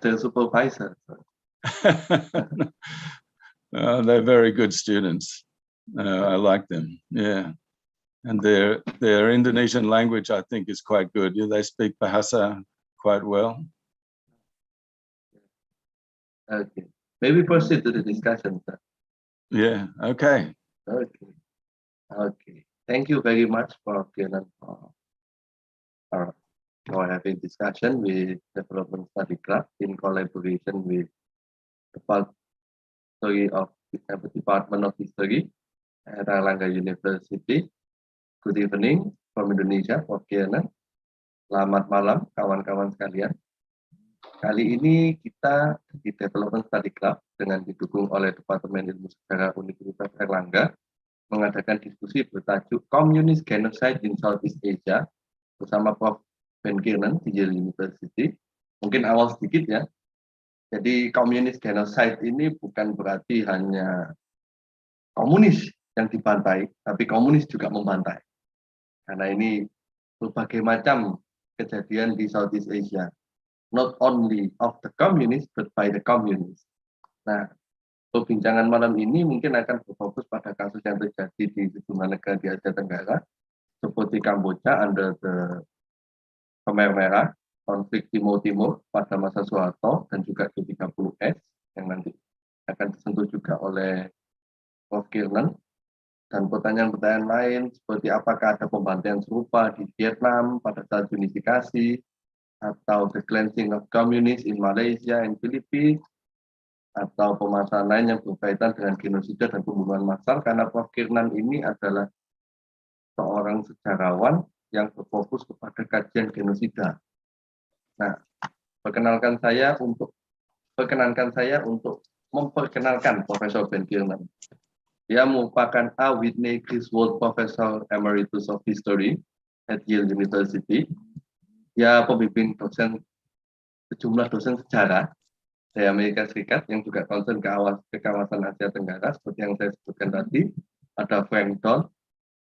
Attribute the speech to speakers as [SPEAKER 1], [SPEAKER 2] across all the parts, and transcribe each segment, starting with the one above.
[SPEAKER 1] the supervisor.
[SPEAKER 2] They're very good students. I like them. Yeah, and their Indonesian language, I think, is quite good. They speak Bahasa quite well.
[SPEAKER 1] Okay, maybe proceed to the discussion, sir.
[SPEAKER 2] Yeah. Okay.
[SPEAKER 1] Okay. Okay. Thank you very much for Kiernan for having discussion with Development Study Club in collaboration with the Faculty of Department of History at Airlangga University. Good evening from Indonesia for Kiernan. Selamat malam kawan-kawan sekalian. Kali ini kita di Development Study Club dengan didukung oleh Departemen Ilmu Sejarah Universitas Airlangga mengadakan diskusi bertajuk Komunis Genocide in Southeast Asia bersama Prof. Kiernan di Yale University. Mungkin awal sedikit ya. Jadi komunis genocide ini bukan berarti hanya komunis yang dibantai, tapi komunis juga membantai. Karena ini berbagai macam kejadian di Southeast Asia. Not only of the communists, but by the communists. Nah, perbincangan malam ini mungkin akan berfokus pada kasus yang terjadi di sejumlah negara di Asia Tenggara, seperti Kamboja under the Khmer Merah, konflik Timur pada masa Soeharto, dan juga G30S yang nanti akan disentuh juga oleh Prof. Kiernan, dan pertanyaan-pertanyaan lain seperti apakah ada pembantaian serupa di Vietnam pada saat unifikasi, atau the cleansing of communists in Malaysia and Philippines, atau permasalahan lain yang berkaitan dengan genosida dan pembunuhan massal, karena Prof. Kiernan ini adalah seorang sejarawan yang berfokus kepada kajian genosida. Nah, perkenankan saya untuk memperkenalkan Profesor Kiernan. Dia merupakan A. Whitney Griswold Professor Emeritus of History at Yale University. Dia pembimbing sejumlah dosen sejarah dari Amerika Serikat yang juga concern ke kawasan Asia Tenggara, seperti yang saya sebutkan tadi. Ada Frank Don,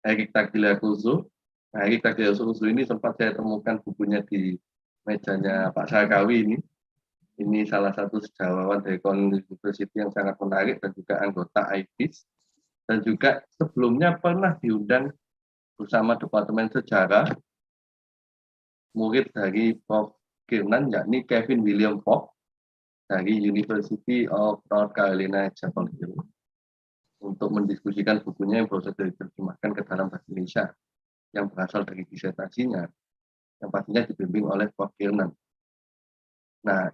[SPEAKER 1] Eric Tagliacuso. Nah, Eric Tagliacuso ini sempat saya temukan bukunya di mejanya Pak Sarkawi ini. Ini salah satu sejarawan dari Komunis University yang sangat menarik dan juga anggota IPIS. Dan juga sebelumnya pernah diundang bersama Departemen Sejarah murid dari Prof. Kiernan, yakni Kevin William Fogg dari University of North Carolina Chapel Hill, untuk mendiskusikan bukunya yang baru saja diterjemahkan ke dalam bahasa Indonesia yang berasal dari disertasinya yang pastinya dibimbing oleh Prof. Kiernan. Nah,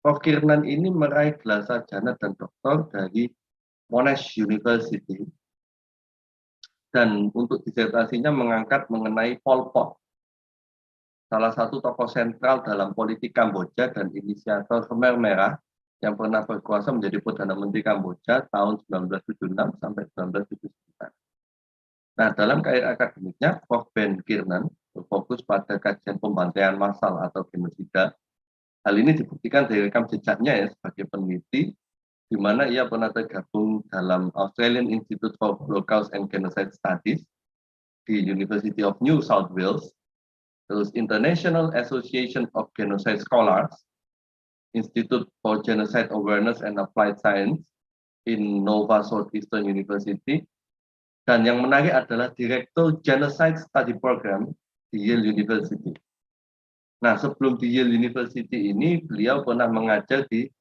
[SPEAKER 1] Prof. Kiernan ini meraih gelar sarjana dan doktor dari Monash University, dan untuk disertasinya mengangkat mengenai Pol Pot, salah satu tokoh sentral dalam politik Kamboja dan inisiator Khmer Merah yang pernah berkuasa menjadi Perdana Menteri Kamboja tahun 1976 sampai 1979. Nah, dalam karir akademiknya, Prof. Kiernan berfokus pada kajian pembantaian massal atau genosida. Hal ini dibuktikan dari rekam jejaknya ya sebagai peneliti, di mana ia pernah tergabung dalam Australian Institute for Holocaust and Genocide Studies di University of New South Wales, terus International Association of Genocide Scholars, Institute for Genocide Awareness and Applied Science in Nova Southeastern University, dan yang menarik adalah Direktur Genocide Study Program di Yale University. Nah, sebelum di Yale University ini, beliau pernah mengajar di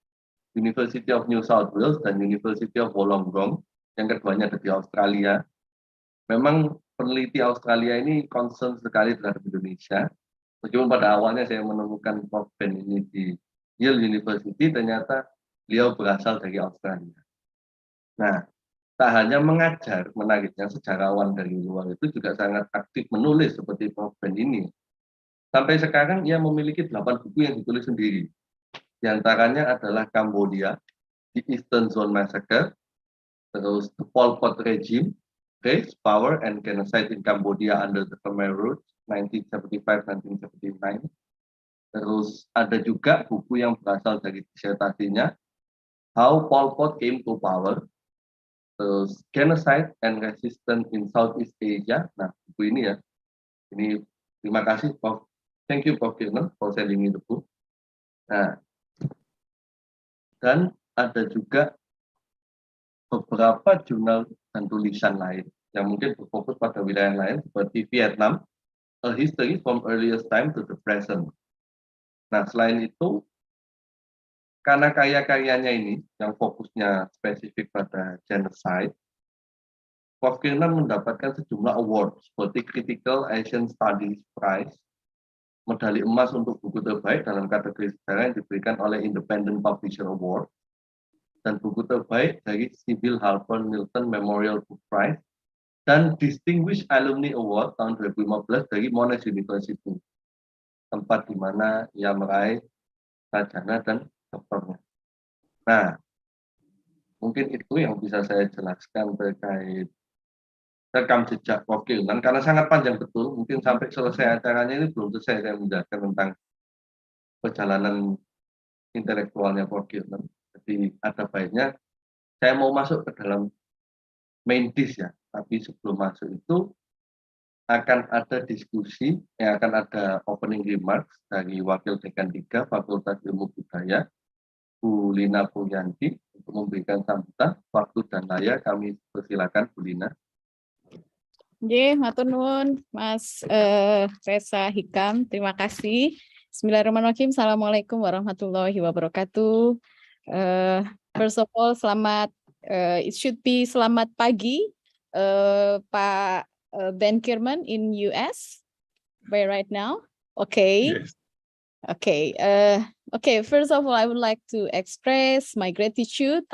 [SPEAKER 1] University of New South Wales dan University of Wollongong, yang keduanya ada di Australia. Memang peneliti Australia ini concern sekali terhadap Indonesia. Meskipun pada awalnya saya menemukan Prof. ini di Yale University, ternyata beliau berasal dari Australia. Nah, tak hanya mengajar, menariknya sejarawan dari luar itu juga sangat aktif menulis seperti Prof. ini. Sampai sekarang ia memiliki 8 buku yang ditulis sendiri. Di antaranya adalah Kamboja, The Eastern Zone Massacre, terus The Pol Pot Regime, Race, Power, and Genocide in Cambodia under the Khmer Rule, 1975-1979. Terus ada juga buku yang berasal dari disertasinya, How Pol Pot Came to Power, terus Genocide and Resistance in Southeast Asia. Nah, buku ini ya, ini terima kasih Prof. Thank you Prof. Kiernan for sending me the book. Nah, Dan ada juga beberapa jurnal dan tulisan lain yang mungkin berfokus pada wilayah lain seperti Vietnam, A History from Earliest Time to the Present. Nah, selain itu, karena karya-karyanya ini yang fokusnya spesifik pada genocide, Prof. Kiernan mendapatkan sejumlah award seperti Critical Asian Studies Prize, medali emas untuk buku terbaik dalam kategori sejarah yang diberikan oleh Independent Publisher Award, dan buku terbaik dari Sybil Harper Milton Memorial Book Prize, dan Distinguished Alumni Award tahun 2015 dari Monash University, tempat di mana ia meraih sarjana dan doktornya. Nah, mungkin itu yang bisa saya jelaskan terkait rekam jejak Prof. Kiernan, karena sangat panjang betul, mungkin sampai selesai acaranya ini belum selesai saya menjelaskan tentang perjalanan intelektualnya Prof. Kiernan. Jadi ada baiknya saya mau masuk ke dalam main dish ya, tapi sebelum masuk itu akan ada diskusi, akan ada opening remarks dari Wakil Dekan 3 Fakultas Ilmu Budaya, Bu Lina Puryanti, untuk memberikan sambutan. Waktu dan layar kami persilakan Bu Lina.
[SPEAKER 3] Nggih, matur nuwun Mas Resa Hikam, terima kasih. Bismillahirrahmanirrahim. Assalamualaikum warahmatullahi wabarakatuh. First of all, it should be selamat pagi, Pak Ben Kiernan in US by right now. Okay.
[SPEAKER 2] Yes.
[SPEAKER 3] Okay. Okay. First of all, I would like to express my gratitude,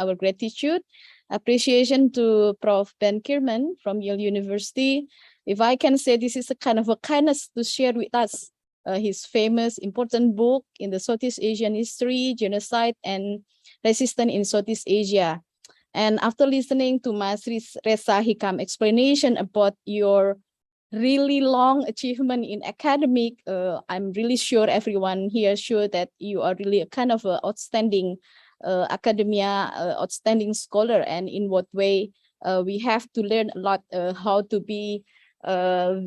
[SPEAKER 3] appreciation to Prof. Ben Kiernan from Yale University. If I can say, this is a kind of a kindness to share with us his famous important book in the Southeast Asian history, genocide and resistance in Southeast Asia. And after listening to Mas Resa Hikam explanation about your really long achievement in academic, I'm really sure everyone here sure that you are really a kind of a outstanding outstanding scholar, and in what way we have to learn a lot how to be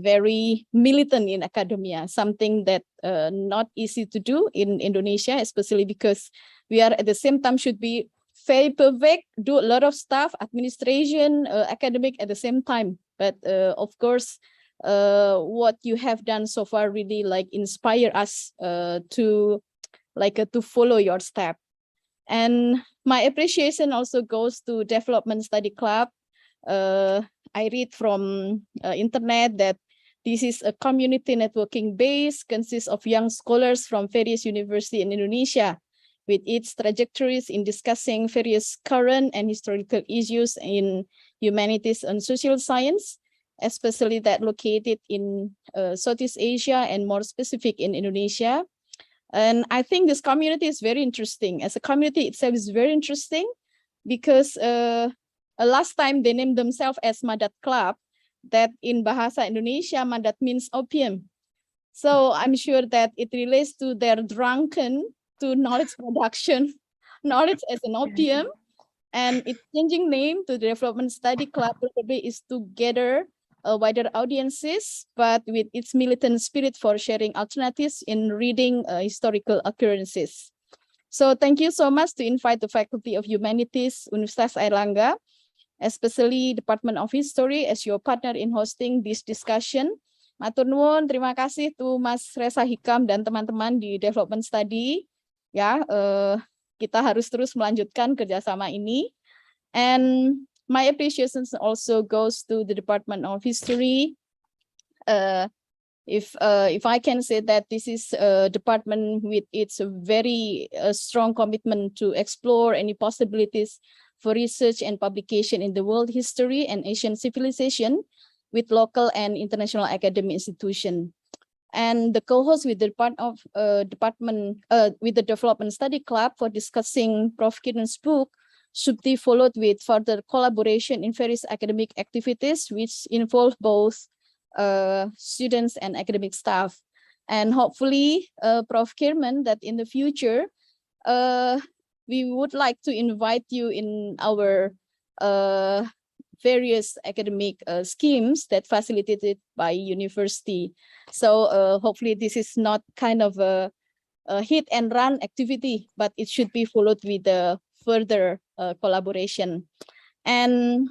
[SPEAKER 3] very militant in academia, something that not easy to do in Indonesia, especially because we are at the same time should be very perfect, do a lot of stuff, administration, academic at the same time. But of course, what you have done so far really like inspire us to follow your step. And my appreciation also goes to Development Study Club. I read from internet that this is a community networking base, consists of young scholars from various universities in Indonesia, with its trajectories in discussing various current and historical issues in humanities and social science, especially that located in Southeast Asia and more specific in Indonesia. And I think this community is very interesting. As a community itself is very interesting because last time they named themselves as Madat Club, that in Bahasa Indonesia, Madat means opium. So I'm sure that it relates to their drunken to knowledge production, knowledge as an opium, and its changing name to the Development Study Club probably is to gather wider audiences, but with its militant spirit for sharing alternatives in reading historical occurrences. So thank you so much to invite the Faculty of Humanities, Universitas Airlangga, especially Department of History as your partner in hosting this discussion. Matur nuwun, terima kasih to Mas Resa Hikam dan teman-teman di Development Study. Ya, kita harus terus melanjutkan kerjasama ini. And my appreciation also goes to the Department of History. If I can say that this is a department with its very strong commitment to explore any possibilities for research and publication in the world history and Asian civilization with local and international academic institutions. And the co-host with the with the Development Study Club for discussing Prof. Kiernan's book should be followed with further collaboration in various academic activities, which involve both students and academic staff. And hopefully, Prof. Kiernan, that in the future, we would like to invite you in our various academic schemes that facilitated by university. So hopefully this is not kind of a hit and run activity, but it should be followed with further collaboration. And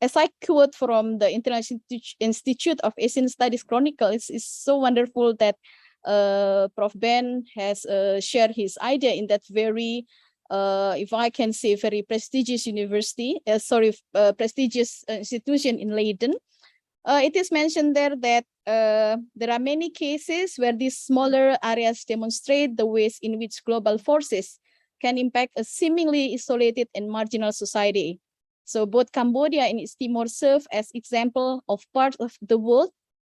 [SPEAKER 3] as I quote from the International Institute of Asian Studies Chronicle, it's so wonderful that Prof. Ben has shared his idea in that very, if I can say, very prestigious university, prestigious institution in Leiden. It is mentioned there that there are many cases where these smaller areas demonstrate the ways in which global forces can impact a seemingly isolated and marginal society. So both Cambodia and East Timor serve as example of parts of the world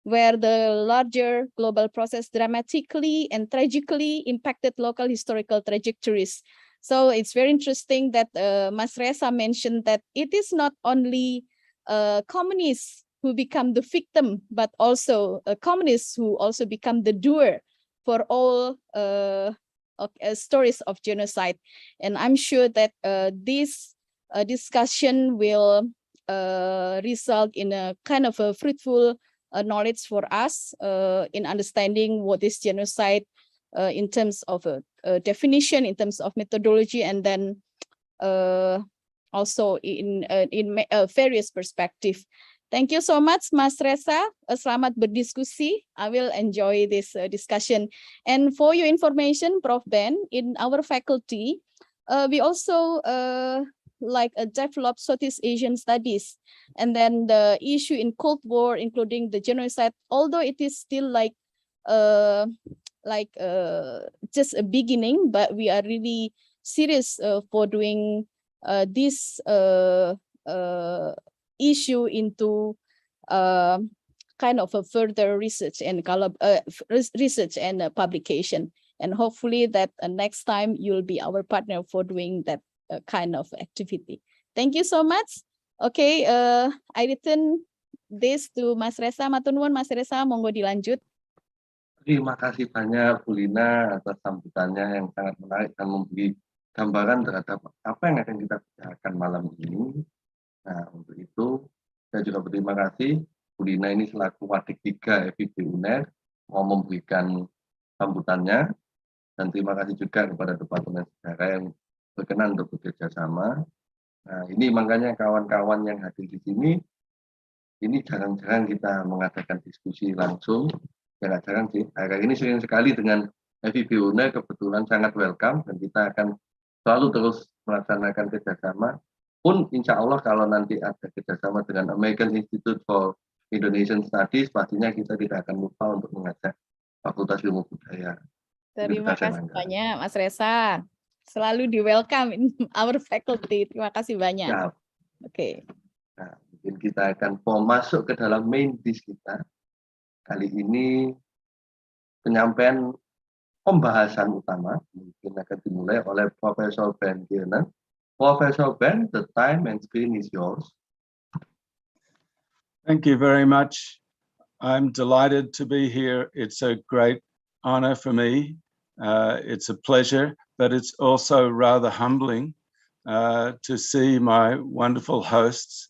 [SPEAKER 3] where the larger global process dramatically and tragically impacted local historical trajectories. So it's very interesting that Mas Reza mentioned that it is not only communists who become the victim, but also communists who also become the doer for all stories of genocide. And I'm sure that this discussion will result in a kind of a fruitful knowledge for us in understanding what is genocide in terms of a definition, in terms of methodology, and then also in various perspectives. Thank you so much, Mas Reza. Selamat berdiskusi. I will enjoy this discussion. And for your information, Prof. Ben, in our faculty, we also develop Southeast Asian studies. And then the issue in Cold War, including the genocide, although it is still just a beginning, but we are really serious for doing this issue into kind of a further research and publication. And hopefully that next time you'll be our partner for doing that kind of activity. Thank you so much. Okay, I return this to Mas Reza. Matur nuwun, Mas Reza, monggo dilanjut.
[SPEAKER 1] Terima kasih banyak Bu Lina atas sambutannya yang sangat menarik dan memberi gambaran terhadap apa yang akan kita bicarakan malam ini. Nah, untuk itu saya juga berterima kasih Bu Lina ini selaku Wadik 3 FIB UNER mau memberikan sambutannya, dan terima kasih juga kepada Departemen Sejarah yang berkenan untuk bekerja sama. Nah, ini makanya kawan-kawan yang hadir di sini, ini jarang-jarang kita mengadakan diskusi langsung. Jarang-jarang sih, akhir ini sering sekali dengan FIB UNER, kebetulan sangat welcome, dan kita akan selalu terus melaksanakan kerjasama. Pun insya Allah kalau nanti ada kerjasama dengan American Institute for Indonesian Studies, pastinya kita tidak akan lupa untuk mengajak Fakultas Ilmu Budaya.
[SPEAKER 3] Terima kasih banyak, Mas Reza. Selalu di welcome in our faculty. Terima kasih banyak.
[SPEAKER 1] Ya.
[SPEAKER 3] Oke.
[SPEAKER 1] Nah, mungkin kita akan mau masuk ke dalam main disk kita. Kali ini penyampaian pembahasan utama mungkin akan dimulai oleh Profesor Ben Kiernan. Professor Ben, the time and screen is yours.
[SPEAKER 2] Thank you very much. I'm delighted to be here. It's a great honor for me. It's a pleasure, but it's also rather humbling to see my wonderful hosts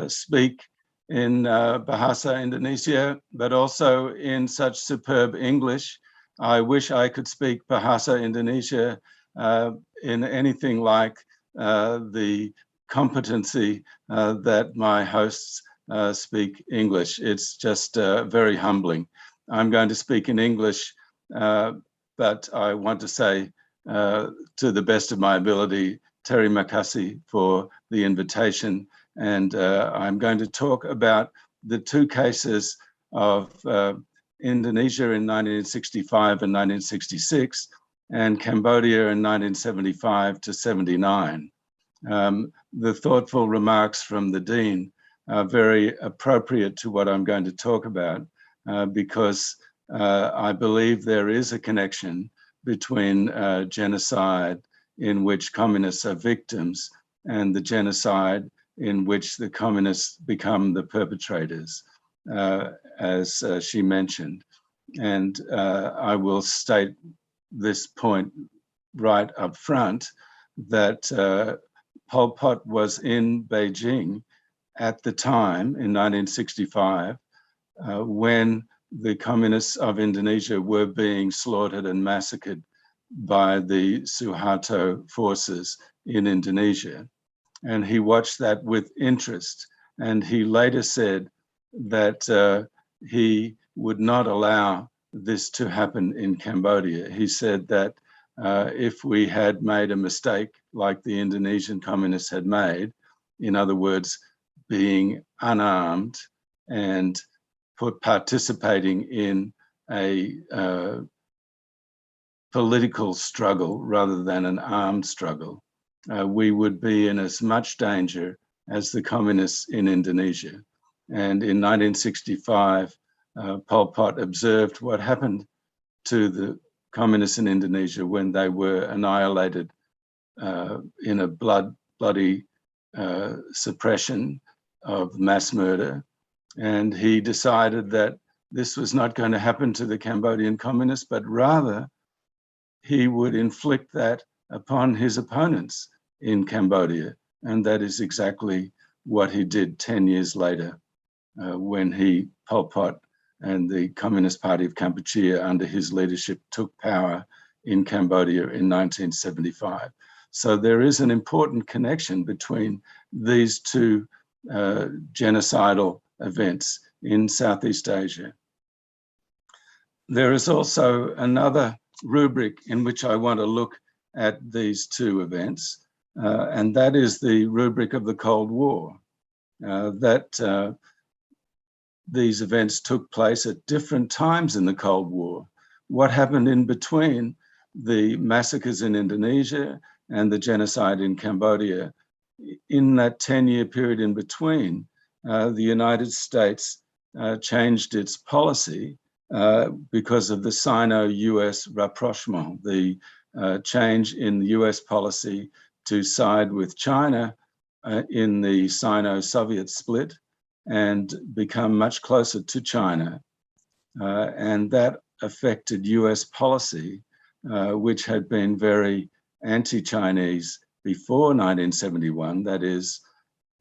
[SPEAKER 2] speak in Bahasa Indonesia, but also in such superb English. I wish I could speak Bahasa Indonesia in anything like the competency that my hosts speak English. It's just very humbling. I'm going to speak in English, but I want to say to the best of my ability, terima kasih for the invitation. And I'm going to talk about the two cases of Indonesia in 1965 and 1966, and Cambodia in 1975 to 79. The thoughtful remarks from the Dean are very appropriate to what I'm going to talk about because I believe there is a connection between genocide in which communists are victims and the genocide in which the communists become the perpetrators, as she mentioned. And I will state this point right up front, that Pol Pot was in Beijing at the time in 1965 when the communists of Indonesia were being slaughtered and massacred by the Suharto forces in Indonesia. And he watched that with interest. And he later said that he would not allow this to happen in Cambodia. He said that if we had made a mistake like the Indonesian communists had made, in other words, being unarmed and participating in a political struggle rather than an armed struggle, we would be in as much danger as the communists in Indonesia. And in 1965, Pol Pot observed what happened to the communists in Indonesia when they were annihilated in a bloody suppression of mass murder. And he decided that this was not going to happen to the Cambodian communists, but rather he would inflict that upon his opponents in Cambodia. And that is exactly what he did 10 years later when Pol Pot and the Communist Party of Kampuchea under his leadership took power in Cambodia in 1975. So there is an important connection between these two genocidal events in Southeast Asia. There is also another rubric in which I want to look at these two events, and that is the rubric of the Cold War. These events took place at different times in the Cold War. What happened in between the massacres in Indonesia and the genocide in Cambodia? In that 10-year period in between, the United States changed its policy because of the Sino-US rapprochement, the change in the US policy to side with China in the Sino-Soviet split and become much closer to China. And that affected US policy, which had been very anti-Chinese before 1971, that is,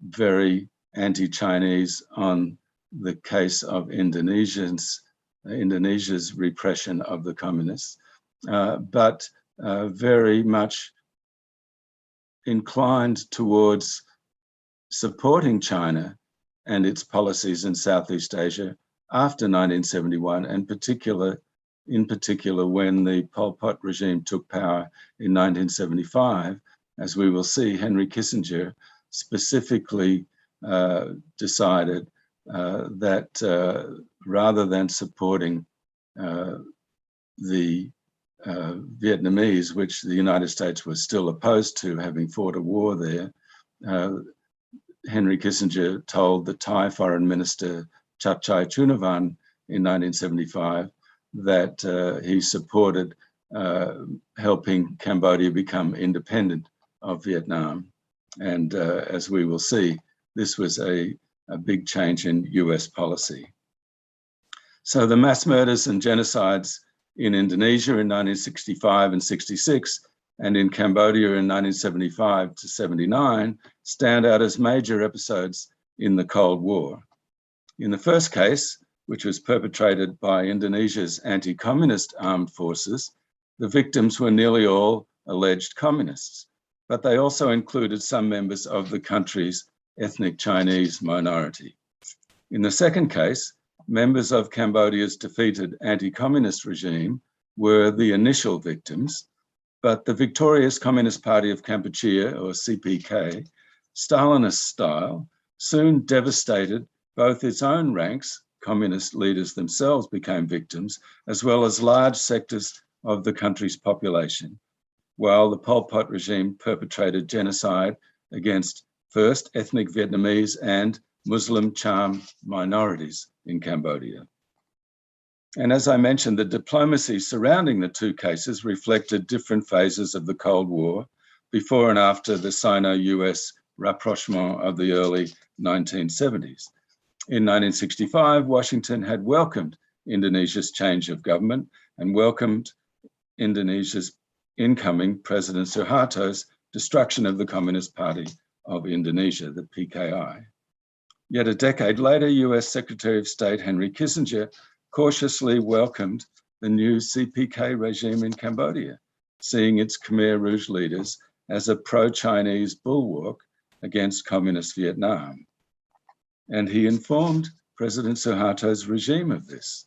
[SPEAKER 2] very anti-Chinese on the case of Indonesia's repression of the communists, but very much inclined towards supporting China and its policies in Southeast Asia after 1971, and in particular when the Pol Pot regime took power in 1975. As we will see, Henry Kissinger specifically decided that rather than supporting the Vietnamese, which the United States was still opposed to, having fought a war there, Henry Kissinger told the Thai Foreign Minister Chapchai Chunavan in 1975 that he supported helping Cambodia become independent of Vietnam. And as we will see, this was a big change in US policy. So the mass murders and genocides in Indonesia in 1965 and 66 and in Cambodia in 1975 to 79 stand out as major episodes in the Cold War. In the first case, which was perpetrated by Indonesia's anti-communist armed forces, the victims were nearly all alleged communists, but they also included some members of the country's ethnic Chinese minority. In the second case, members of Cambodia's defeated anti-communist regime were the initial victims, but the victorious Communist Party of Kampuchea, or CPK, Stalinist style, soon devastated both its own ranks, communist leaders themselves became victims, as well as large sectors of the country's population, while the Pol Pot regime perpetrated genocide against first ethnic Vietnamese and Muslim Cham minorities in Cambodia. And as I mentioned, the diplomacy surrounding the two cases reflected different phases of the Cold War before and after the Sino-US rapprochement of the early 1970s. In 1965, Washington had welcomed Indonesia's change of government and welcomed Indonesia's incoming President Suharto's destruction of the Communist Party of Indonesia, the PKI. Yet a decade later, US Secretary of State Henry Kissinger cautiously welcomed the new CPK regime in Cambodia, seeing its Khmer Rouge leaders as a pro-Chinese bulwark against communist Vietnam. And he informed President Suharto's regime of this.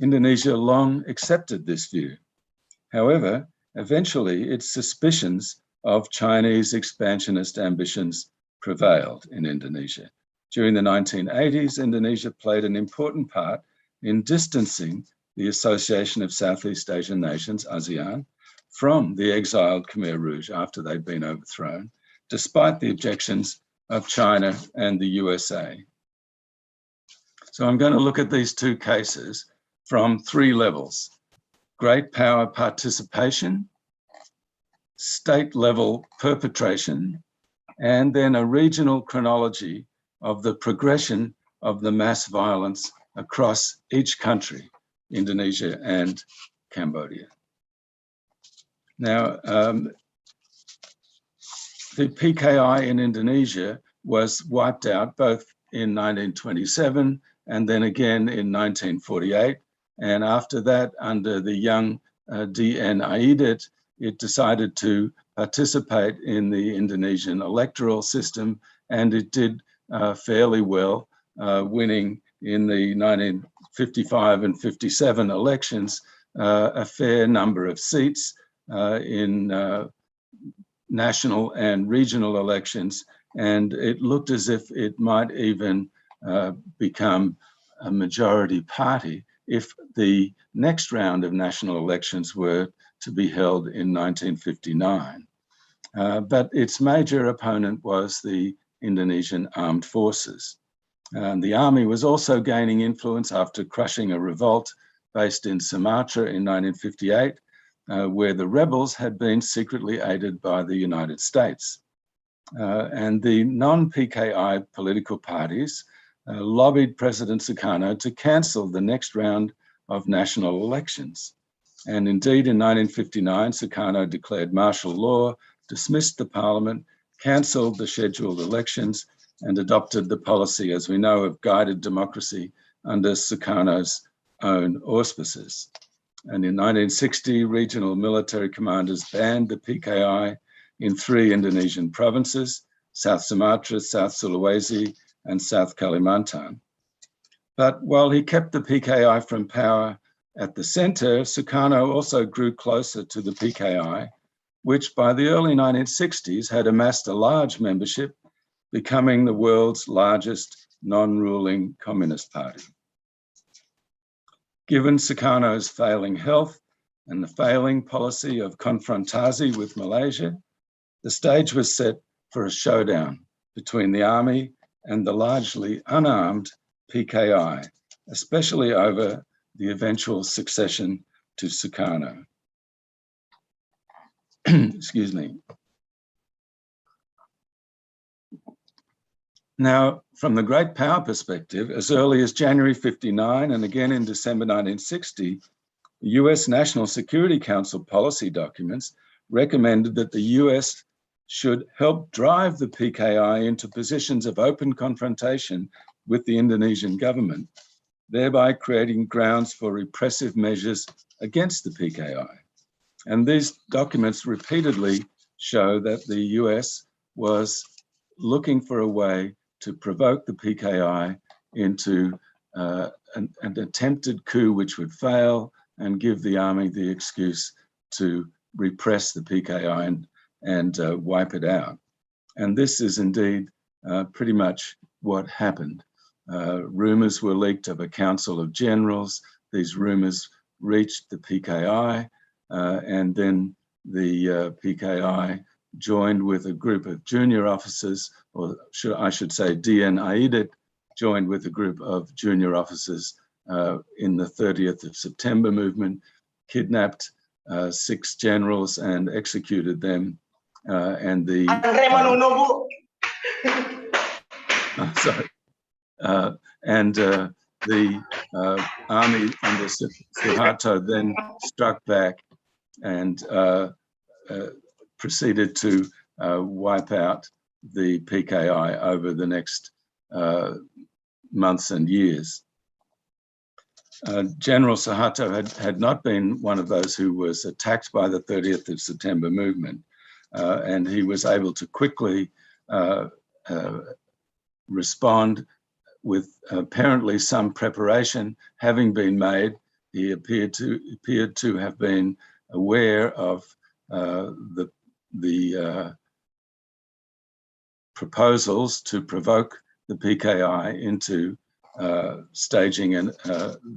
[SPEAKER 2] Indonesia long accepted this view. However, eventually its suspicions of Chinese expansionist ambitions prevailed in Indonesia. During the 1980s, Indonesia played an important part in distancing the Association of Southeast Asian Nations, ASEAN, from the exiled Khmer Rouge after they'd been overthrown, despite the objections of China and the USA. So I'm going to look at these two cases from three levels: great power participation, state level perpetration, and then a regional chronology of the progression of the mass violence across each country, Indonesia and Cambodia. Now, the PKI in Indonesia was wiped out both in 1927 and then again in 1948. And after that, under the young DN Aidit, it decided to participate in the Indonesian electoral system, and it did fairly well, winning in the 1955 and 57 elections a fair number of seats in national and regional elections, and it looked as if it might even become a majority party if the next round of national elections were to be held in 1959. But its major opponent was the Indonesian Armed Forces. The army was also gaining influence after crushing a revolt based in Sumatra in 1958, where the rebels had been secretly aided by the United States. And the non-PKI political parties lobbied President Sukarno to cancel the next round of national elections. And indeed, in 1959, Sukarno declared martial law, dismissed the parliament, cancelled the scheduled elections, and adopted the policy, as we know, of guided democracy under Sukarno's own auspices. And in 1960, regional military commanders banned the PKI in 3 Indonesian provinces: South Sumatra, South Sulawesi, and South Kalimantan. But while he kept the PKI from power at the center, Sukarno also grew closer to the PKI, which by the early 1960s had amassed a large membership, becoming the world's largest non-ruling communist party. Given Sukarno's failing health and the failing policy of confrontasi with Malaysia, the stage was set for a showdown between the army and the largely unarmed PKI, especially over the eventual succession to Sukarno. Excuse me. Now, from the great power perspective, as early as January 59 and again in December 1960, the US National Security Council policy documents recommended that the US should help drive the PKI into positions of open confrontation with the Indonesian government, thereby creating grounds for repressive measures against the PKI. And these documents repeatedly show that the US was looking for a way to provoke the PKI into an attempted coup which would fail and give the army the excuse to repress the PKI and wipe it out. And this is indeed pretty much what happened. Rumors were leaked of a council of generals. These rumors reached the PKI, and then the PKI joined with a group of junior officers, or I should say DN Aidit joined with a group of junior officers in the 30th of September movement, kidnapped 6 generals and executed them. And the the army under Suharto then struck back and proceeded to wipe out the PKI over the next months and years. General Suharto had not been one of those who was attacked by the 30th of September movement, and he was able to quickly respond with apparently some preparation having been made. He appeared to have been aware of the proposals to provoke the PKI into staging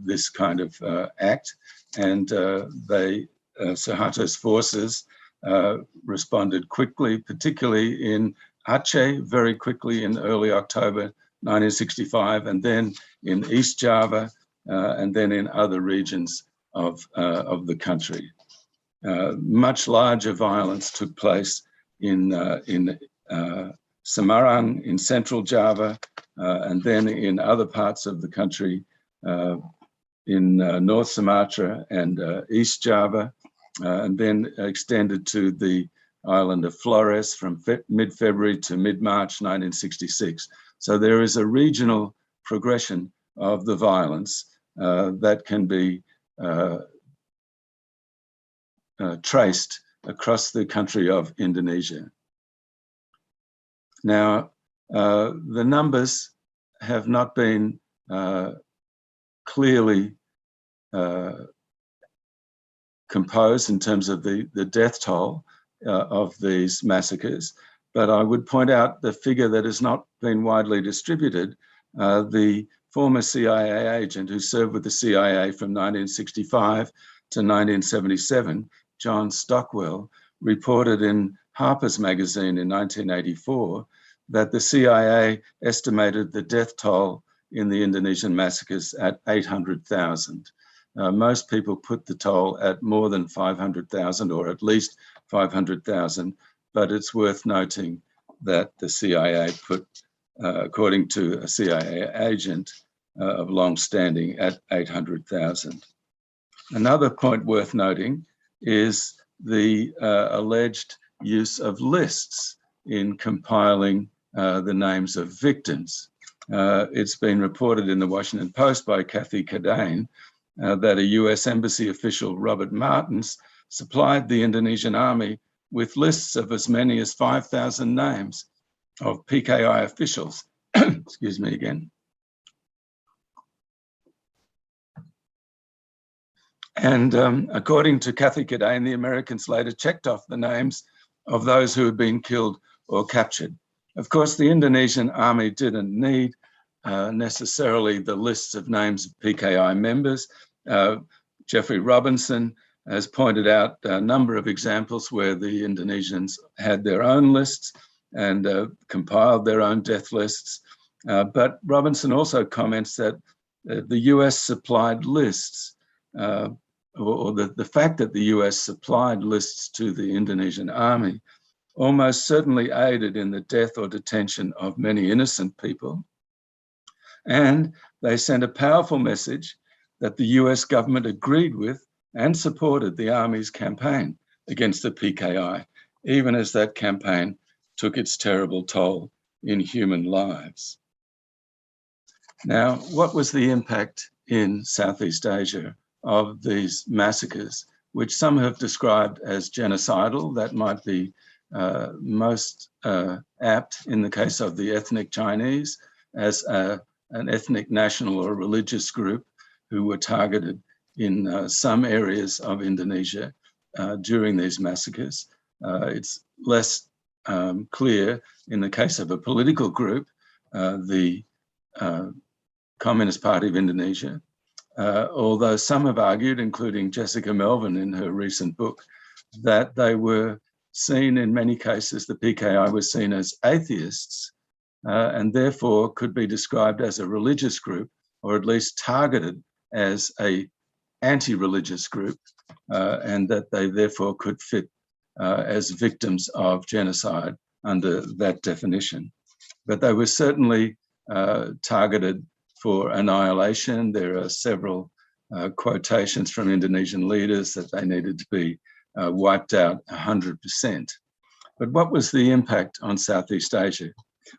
[SPEAKER 2] this kind of act, and Suharto's forces responded quickly, particularly in Aceh, very quickly in early October 1965, and then in East Java, and then in other regions of the country. Much larger violence took place in Semarang, in Central Java, and then in other parts of the country, in North Sumatra and East Java, and then extended to the island of Flores from mid-February to mid-March 1966. So there is a regional progression of the violence that can be traced across the country of Indonesia. Now, the numbers have not been clearly composed in terms of the death toll of these massacres, but I would point out the figure that has not been widely distributed. The former CIA agent who served with the CIA from 1965 to 1977, John Stockwell, reported in Harper's Magazine in 1984 that the CIA estimated the death toll in the Indonesian massacres at 800,000. Most people put the toll at more than 500,000 or at least 500,000, but it's worth noting that the CIA put, according to a CIA agent of long standing, at 800,000. Another point worth noting is the alleged use of lists in compiling the names of victims. It's been reported in the Washington Post by Kathy Cadane that a US Embassy official, Robert Martins, supplied the Indonesian army with lists of as many as 5,000 names of PKI officials. Excuse me again. And according to Kathy Cadane, the Americans later checked off the names of those who had been killed or captured. Of course, the Indonesian army didn't need necessarily the lists of names of PKI members. Jeffrey Robinson has pointed out a number of examples where the Indonesians had their own lists and compiled their own death lists. But Robinson also comments that the US supplied lists, or the fact that the US supplied lists to the Indonesian army almost certainly aided in the death or detention of many innocent people. And they sent a powerful message that the US government agreed with and supported the army's campaign against the PKI, even as that campaign took its terrible toll in human lives. Now, what was the impact in Southeast Asia of these massacres, which some have described as genocidal? That might be most apt in the case of the ethnic Chinese as an ethnic, national or religious group who were targeted in some areas of Indonesia during these massacres. It's less clear in the case of a political group, the Communist Party of Indonesia, although some have argued, including Jessica Melvin in her recent book, that they were seen in many cases, the PKI was seen as atheists and therefore could be described as a religious group, or at least targeted as a anti-religious group, and that they therefore could fit as victims of genocide under that definition. But they were certainly targeted for annihilation. There are several quotations from Indonesian leaders that they needed to be wiped out 100%. But what was the impact on Southeast Asia?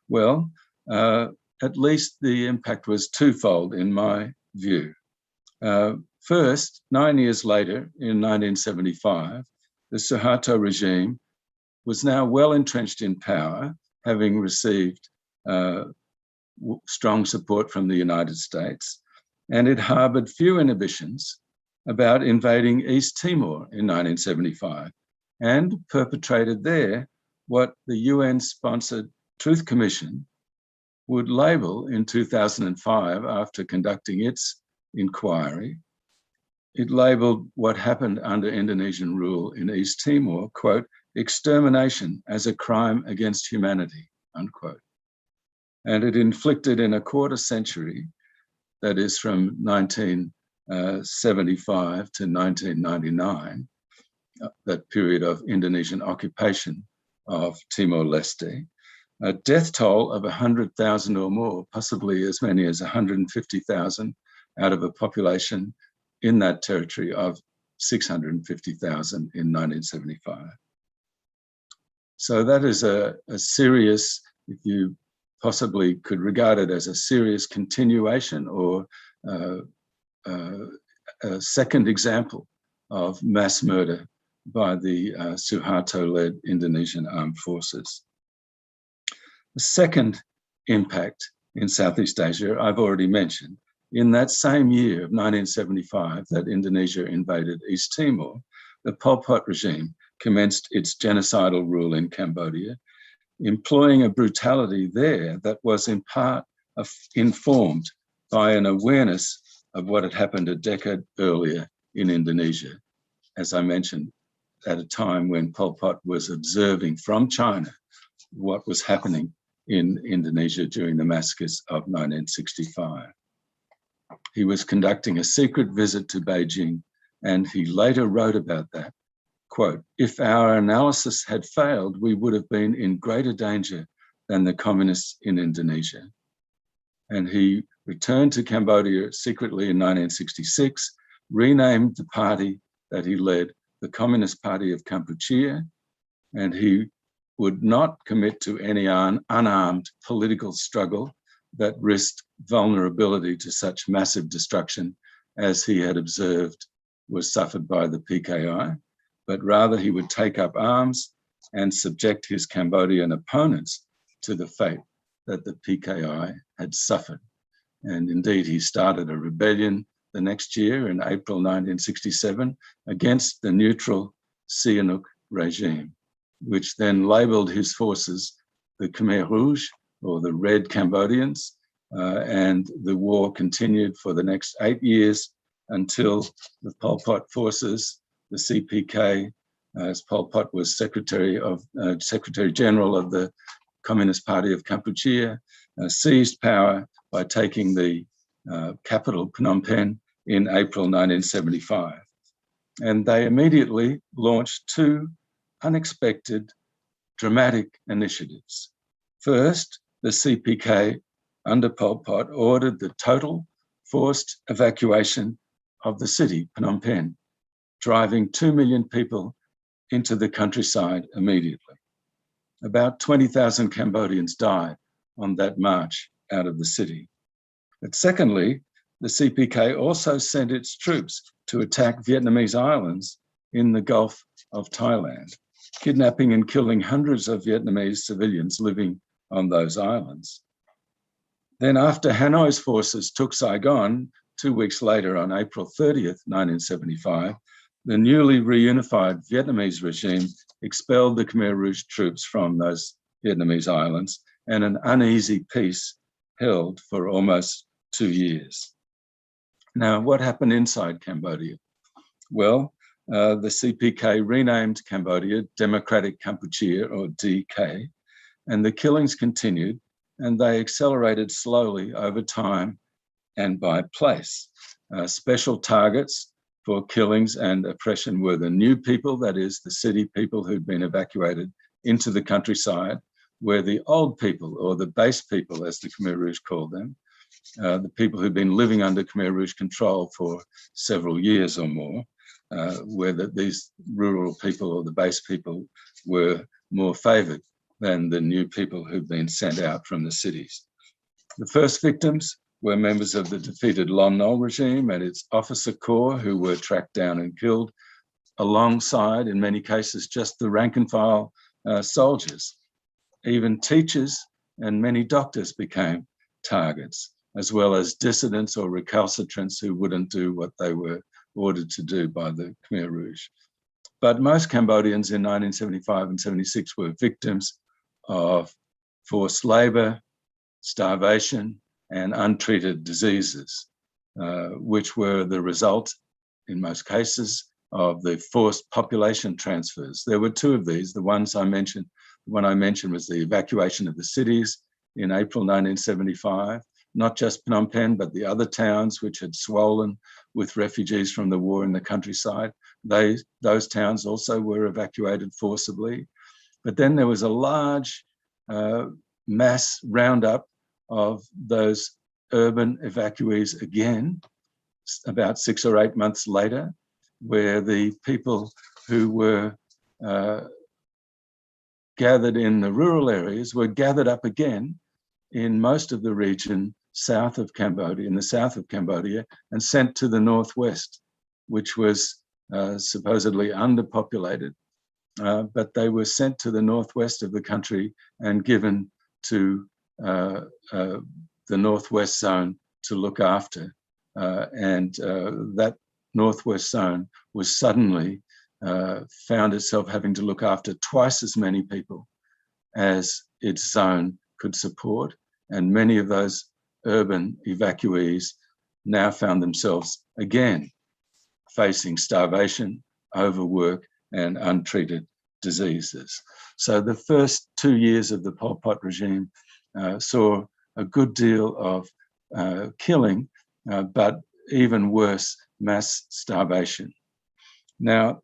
[SPEAKER 2] Well, at least the impact was twofold in my view. First, 9 years later, in 1975, the Suharto regime was now well entrenched in power, having received strong support from the United States, and it harbored few inhibitions about invading East Timor in 1975 and perpetrated there what the UN-sponsored Truth Commission would label in 2005, after conducting its inquiry, it labeled what happened under Indonesian rule in East Timor, quote, extermination as a crime against humanity, unquote. And it inflicted in a quarter century, that is from 1975 to 1999, that period of Indonesian occupation of Timor Leste, a death toll of 100,000 or more, possibly as many as 150,000 out of a population in that territory of 650,000 in 1975. So that is a serious, if you possibly could regard it as a serious continuation or a second example of mass murder by the Suharto-led Indonesian armed forces. The second impact in Southeast Asia, I've already mentioned. In that same year of 1975 that Indonesia invaded East Timor, the Pol Pot regime commenced its genocidal rule in Cambodia, employing a brutality there that was in part informed by an awareness of what had happened a decade earlier in Indonesia, as I mentioned, at a time when Pol Pot was observing from China what was happening in Indonesia during the massacres of 1965. He was conducting a secret visit to Beijing, and he later wrote about that, quote, if our analysis had failed, we would have been in greater danger than the communists in Indonesia. And he returned to Cambodia secretly in 1966, renamed the party that he led the Communist Party of Kampuchea, and he would not commit to any unarmed political struggle that risked vulnerability to such massive destruction as he had observed was suffered by the PKI, but rather he would take up arms and subject his Cambodian opponents to the fate that the PKI had suffered. And indeed, he started a rebellion the next year in April 1967 against the neutral Sihanouk regime, which then labeled his forces the Khmer Rouge, or the Red Cambodians, and the war continued for the next 8 years until the Pol Pot forces, the CPK, as Pol Pot was Secretary General of the Communist Party of Kampuchea, seized power by taking the capital, Phnom Penh, in April 1975. And they immediately launched two unexpected, dramatic initiatives. First, the CPK under Pol Pot ordered the total forced evacuation of the city, Phnom Penh, driving 2 million people into the countryside immediately. About 20,000 Cambodians died on that march out of the city. But secondly, the CPK also sent its troops to attack Vietnamese islands in the Gulf of Thailand, kidnapping and killing hundreds of Vietnamese civilians living on those islands. Then after Hanoi's forces took Saigon 2 weeks later on April 30th, 1975, the newly reunified Vietnamese regime expelled the Khmer Rouge troops from those Vietnamese islands, and an uneasy peace held for almost 2 years. Now, what happened inside Cambodia? Well, the CPK renamed Cambodia Democratic Kampuchea, or DK, and the killings continued, and they accelerated slowly over time and by place. Special targets for killings and oppression were the new people, that is, the city people who'd been evacuated into the countryside, where the old people, or the base people, as the Khmer Rouge called them, the people who'd been living under Khmer Rouge control for several years or more, where these rural people or the base people were more favoured than the new people who'd been sent out from the cities. The first victims were members of the defeated Lon Nol regime and its officer corps who were tracked down and killed, alongside, in many cases, just the rank and file soldiers. Even teachers and many doctors became targets, as well as dissidents or recalcitrants who wouldn't do what they were ordered to do by the Khmer Rouge. But most Cambodians in 1975 and 76 were victims of forced labor, starvation, and untreated diseases, which were the result, in most cases, of the forced population transfers. There were two of these. The one I mentioned was the evacuation of the cities in April 1975, not just Phnom Penh, but the other towns which had swollen with refugees from the war in the countryside. Those towns also were evacuated forcibly. But then there was a large mass roundup of those urban evacuees again, about 6 or 8 months later, where the people who were gathered in the rural areas were gathered up again in most of the region south of Cambodia, in the south of Cambodia, and sent to the northwest, which was supposedly underpopulated. But they were sent to the northwest of the country and given to the northwest zone to look after. That northwest zone was suddenly found itself having to look after twice as many people as its zone could support. And many of those urban evacuees now found themselves again facing starvation, overwork, and untreated diseases. So the first 2 years of the Pol Pot regime saw a good deal of killing, but even worse, mass starvation. Now,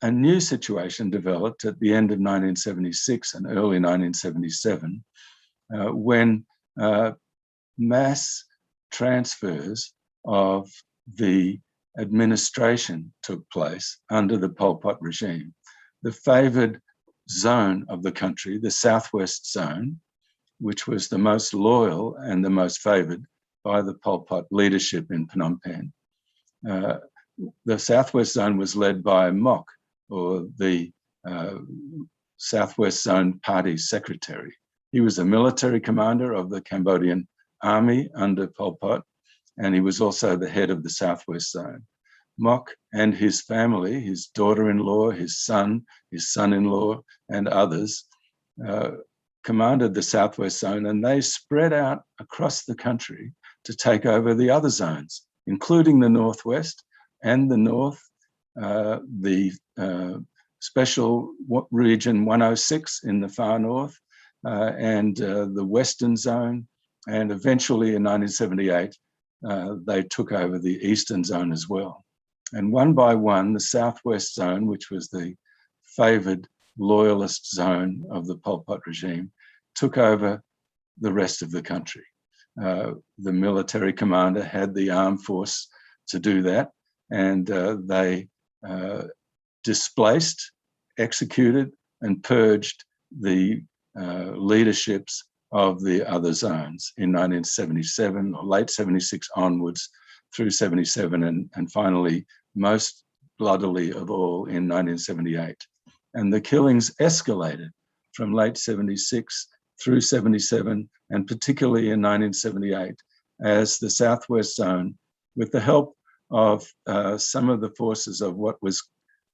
[SPEAKER 2] a new situation developed at the end of 1976 and early 1977 when mass transfers of the administration took place under the Pol Pot regime. The favoured zone of the country, the southwest zone, which was the most loyal and the most favoured by the Pol Pot leadership in Phnom Penh. The southwest zone was led by Mok, or the Southwest Zone Party Secretary. He was a military commander of the Cambodian army under Pol Pot, and he was also the head of the Southwest Zone. Mok and his family, his daughter-in-law, his son-in-law, and others commanded the Southwest Zone, and they spread out across the country to take over the other zones, including the Northwest and the North, the Special Region 106 in the far north, and the Western Zone, and eventually in 1978, they took over the Eastern Zone as well. And one by one, the Southwest Zone, which was the favoured loyalist zone of the Pol Pot regime, took over the rest of the country. The military commander had the armed force to do that, and they displaced, executed, and purged the leaderships of the other zones in 1977, or late 76 onwards through 77, and finally, most bloodily of all, in 1978. And the killings escalated from late 76 through 77, and particularly in 1978, as the Southwest Zone, with the help of some of the forces of what was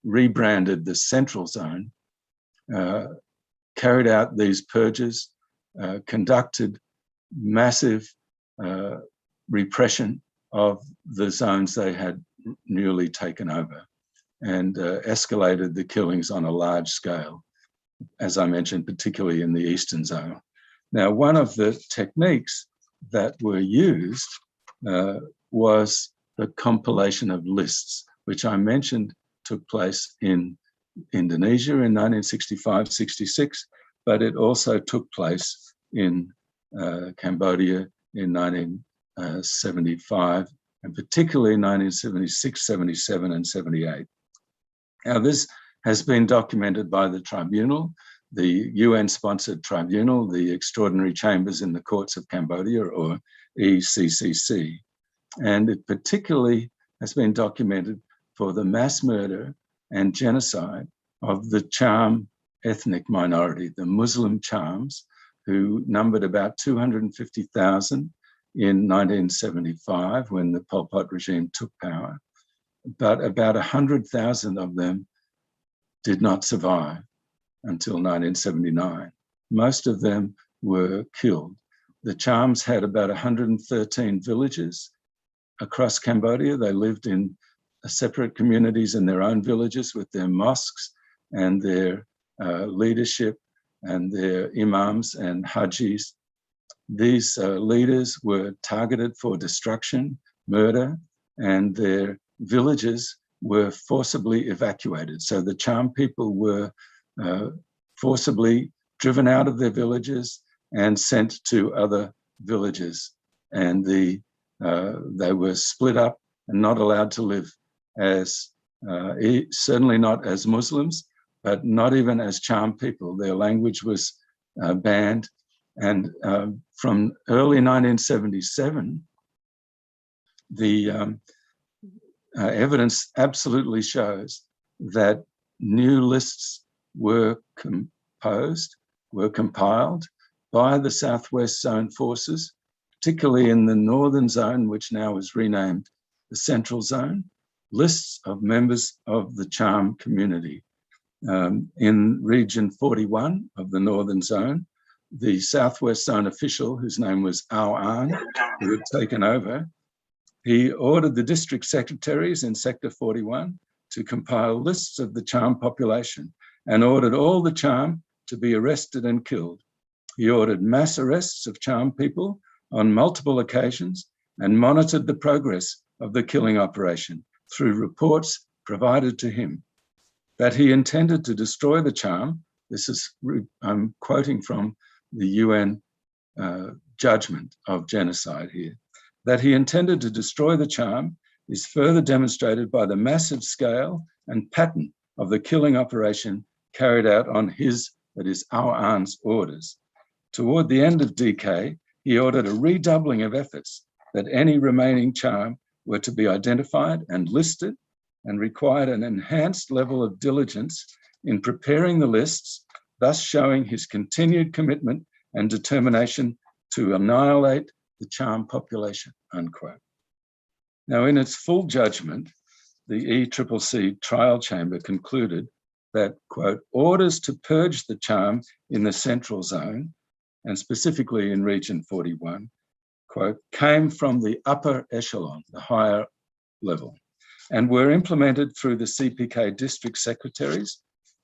[SPEAKER 2] rebranded the Central Zone, carried out these purges, conducted massive repression of the zones they had newly taken over, and escalated the killings on a large scale, as I mentioned, particularly in the Eastern Zone. Now, one of the techniques that were used was the compilation of lists, which I mentioned took place in Indonesia in 1965-66, but it also took place in Cambodia in 1975, and particularly in 1976, 77, and 78. Now, this has been documented by the tribunal. the UN-sponsored tribunal, the Extraordinary Chambers in the Courts of Cambodia, or ECCC. And it particularly has been documented for the mass murder and genocide of the Cham ethnic minority, the Muslim Chams, who numbered about 250,000 in 1975 when the Pol Pot regime took power. But about 100,000 of them did not survive until 1979. Most of them were killed. The Chams had about 113 villages across Cambodia. They lived in separate communities in their own villages with their mosques and their leadership and their imams and hajis. These leaders were targeted for destruction, murder, and their villages were forcibly evacuated. So the Cham people were forcibly driven out of their villages and sent to other villages. And they were split up and not allowed to live as, certainly not as Muslims, but not even as Cham people. Their language was banned. And from early 1977, the evidence absolutely shows that new lists were compiled by the Southwest Zone forces, particularly in the Northern Zone, which now is renamed the Central Zone, lists of members of the Cham community. In Region 41 of the Northern Zone, the Southwest Zone official, whose name was Ao An, who had taken over, he ordered the district secretaries in Sector 41 to compile lists of the Cham population and ordered all the Cham to be arrested and killed. He ordered mass arrests of Cham people on multiple occasions and monitored the progress of the killing operation through reports provided to him. That he intended to destroy the Cham, I'm quoting from the UN judgment of genocide here, that he intended to destroy the Cham is further demonstrated by the massive scale and pattern of the killing operation carried out on his, that is, Ao An's orders. Toward the end of DK, he ordered a redoubling of efforts that any remaining Cham were to be identified and listed, and required an enhanced level of diligence in preparing the lists, thus showing his continued commitment and determination to annihilate the Cham population, unquote. Now, in its full judgment, the ECCC trial chamber concluded that, quote, orders to purge the Cham in the Central Zone, and specifically in Region 41, quote, came from the upper echelon, the higher level, and were implemented through the CPK district secretaries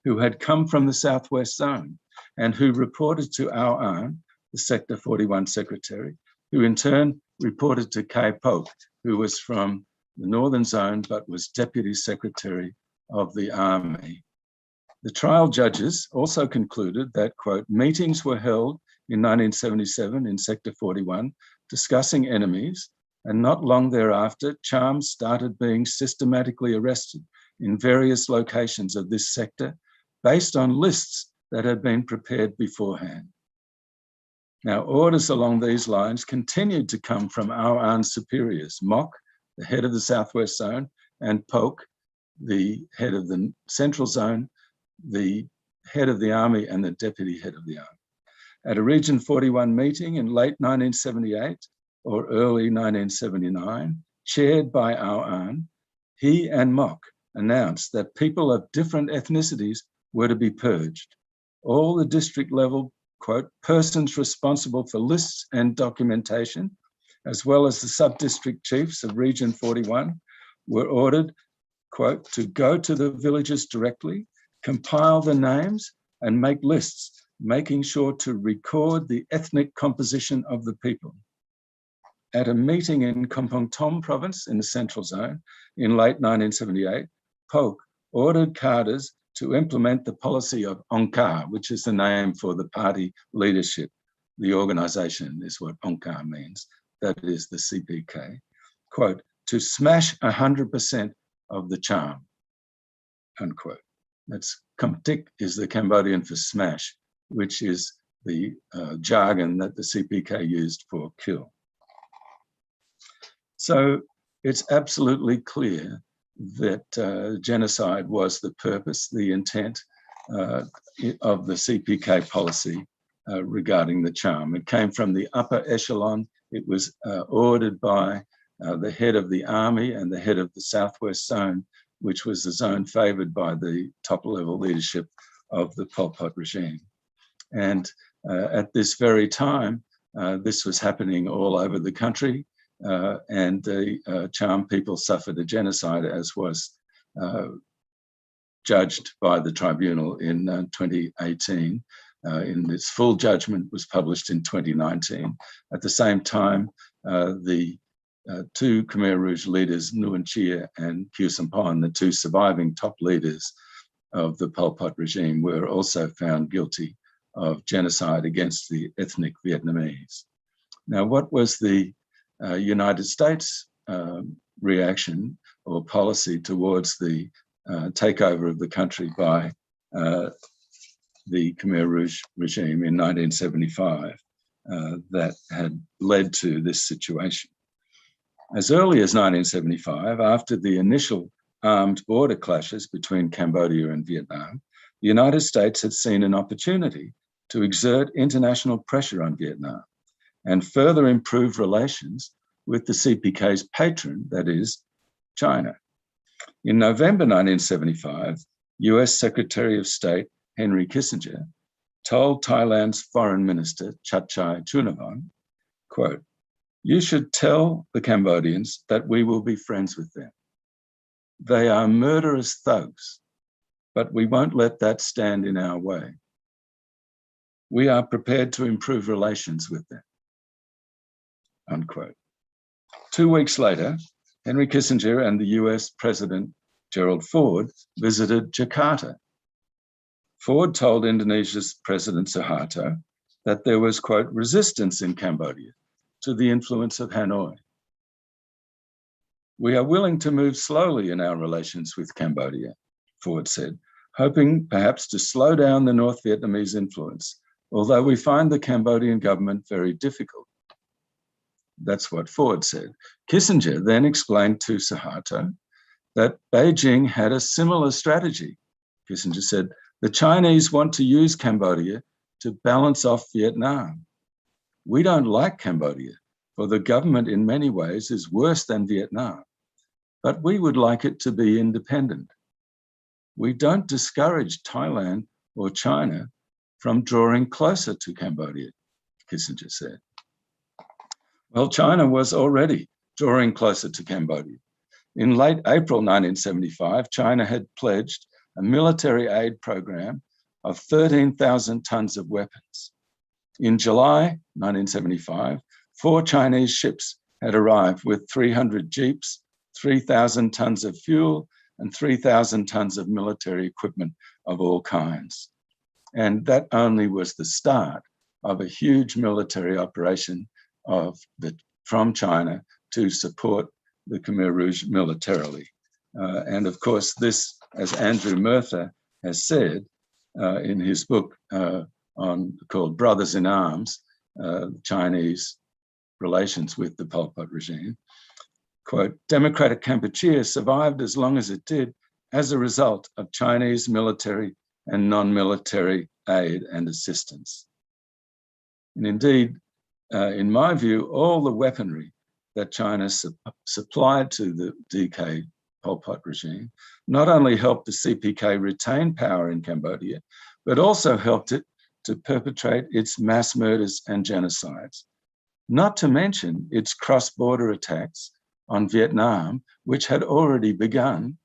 [SPEAKER 2] who had come from the Southwest Zone and who reported to Ao An, the Sector 41 secretary, who in turn reported to Kai Polk, who was from the Northern Zone but was Deputy Secretary of the Army. The trial judges also concluded that, quote, meetings were held in 1977 in Sector 41 discussing enemies, and not long thereafter, Chams started being systematically arrested in various locations of this sector based on lists that had been prepared beforehand. Now, orders along these lines continued to come from Ao An's superiors, Mok, the head of the Southwest Zone, and Polk, the head of the Central Zone, the head of the Army, and the deputy head of the Army. At a Region 41 meeting in late 1978 or early 1979, chaired by Ao An, he and Mok announced that people of different ethnicities were to be purged. All the district level, quote, persons responsible for lists and documentation, as well as the sub-district chiefs of Region 41, were ordered, quote, to go to the villages directly, compile the names and make lists, making sure to record the ethnic composition of the people. At a meeting in Kompong Tom province in the Central Zone in late 1978, Polk ordered cadres to implement the policy of Onkar, which is the name for the party leadership. The organization is what Onkar means, that is the CPK, quote, to smash 100% of the Cham, unquote. That's Kumtik is the Cambodian for smash, which is the jargon that the CPK used for kill. So it's absolutely clear that genocide was the purpose, the intent of the CPK policy regarding the charm. It came from the upper echelon. It was ordered by the head of the army and the head of the Southwest Zone, which was the zone favored by the top-level leadership of the Pol Pot regime. And at this very time, this was happening all over the country, and the Cham people suffered a genocide, as was judged by the tribunal in 2018. In its full judgment was published in 2019. At the same time, the two Khmer Rouge leaders, Nguyen Chia and Khieu Samphan, the two surviving top leaders of the Pol Pot regime, were also found guilty of genocide against the ethnic Vietnamese. Now, what was the United States reaction or policy towards the takeover of the country by the Khmer Rouge regime in 1975 that had led to this situation? As early as 1975, after the initial armed border clashes between Cambodia and Vietnam, the United States had seen an opportunity to exert international pressure on Vietnam and further improve relations with the CPK's patron, that is, China. In November 1975, US Secretary of State Henry Kissinger told Thailand's Foreign Minister Chachai Chunavan, quote, "You should tell the Cambodians that we will be friends with them. They are murderous thugs, but we won't let that stand in our way. We are prepared to improve relations with them," unquote. 2 weeks later, Henry Kissinger and the US President Gerald Ford visited Jakarta. Ford told Indonesia's President Suharto that there was, quote, "resistance in Cambodia to the influence of Hanoi. We are willing to move slowly in our relations with Cambodia," Ford said, hoping perhaps to slow down the North Vietnamese influence, although we find the Cambodian government very difficult. That's what Ford said. Kissinger then explained to Suharto that Beijing had a similar strategy. Kissinger said, "The Chinese want to use Cambodia to balance off Vietnam. We don't like Cambodia, for the government in many ways is worse than Vietnam, but we would like it to be independent. We don't discourage Thailand or China from drawing closer to Cambodia," Kissinger said. Well, China was already drawing closer to Cambodia. In late April 1975, China had pledged a military aid program of 13,000 tons of weapons. In July 1975, 4 Chinese ships had arrived with 300 jeeps, 3,000 tons of fuel, and 3,000 tons of military equipment of all kinds. And that only was the start of a huge military operation from China to support the Khmer Rouge militarily. And of course, this, as Andrew Murtha has said in his book called Brothers in Arms, Chinese relations with the Pol Pot regime, quote, "Democratic Kampuchea survived as long as it did as a result of Chinese military and non-military aid and assistance." And indeed, in my view, all the weaponry that China supplied to the DK Pol Pot regime not only helped the CPK retain power in Cambodia, but also helped it to perpetrate its mass murders and genocides, not to mention its cross-border attacks on Vietnam, which had already begun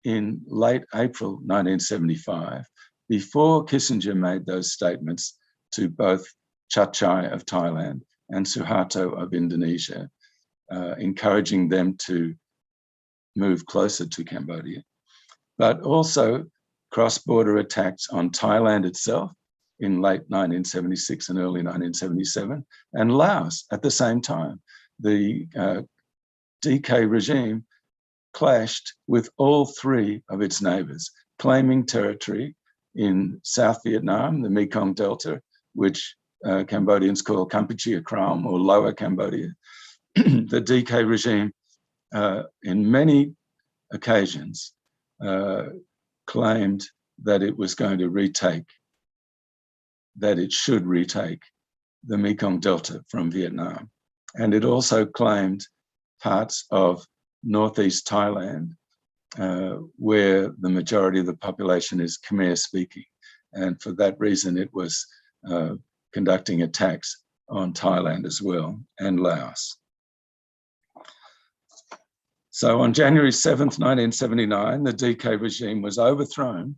[SPEAKER 2] in late April 1975, before Kissinger made those statements to both Chachai of Thailand and Suharto of Indonesia, encouraging them to move closer to Cambodia, but also cross-border attacks on Thailand itself in late 1976 and early 1977, and Laos at the same time. The DK regime clashed with all 3 of its neighbors, claiming territory in South Vietnam, the Mekong Delta, which Cambodians call Kampuchea Krom or Lower Cambodia. The DK regime, in many occasions, claimed that it was going to retake, that it should retake the Mekong Delta from Vietnam. And it also claimed parts of northeast Thailand, where the majority of the population is Khmer speaking. And for that reason, it was conducting attacks on Thailand as well, and Laos. So on January 7th, 1979, the DK regime was overthrown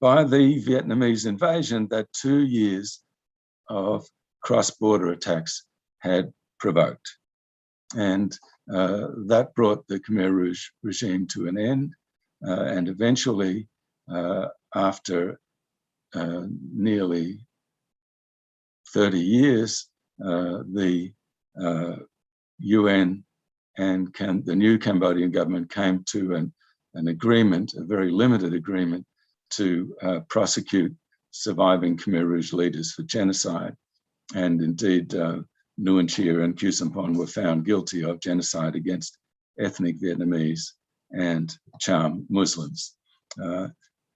[SPEAKER 2] by the Vietnamese invasion that 2 years of cross-border attacks had provoked. And that brought the Khmer Rouge regime to an end. And eventually, after nearly 30 years, the UN and the new Cambodian government came to an agreement, a very limited agreement, to prosecute surviving Khmer Rouge leaders for genocide. And indeed, Nguyen Chia and Khieu Samphan were found guilty of genocide against ethnic Vietnamese and Cham Muslims.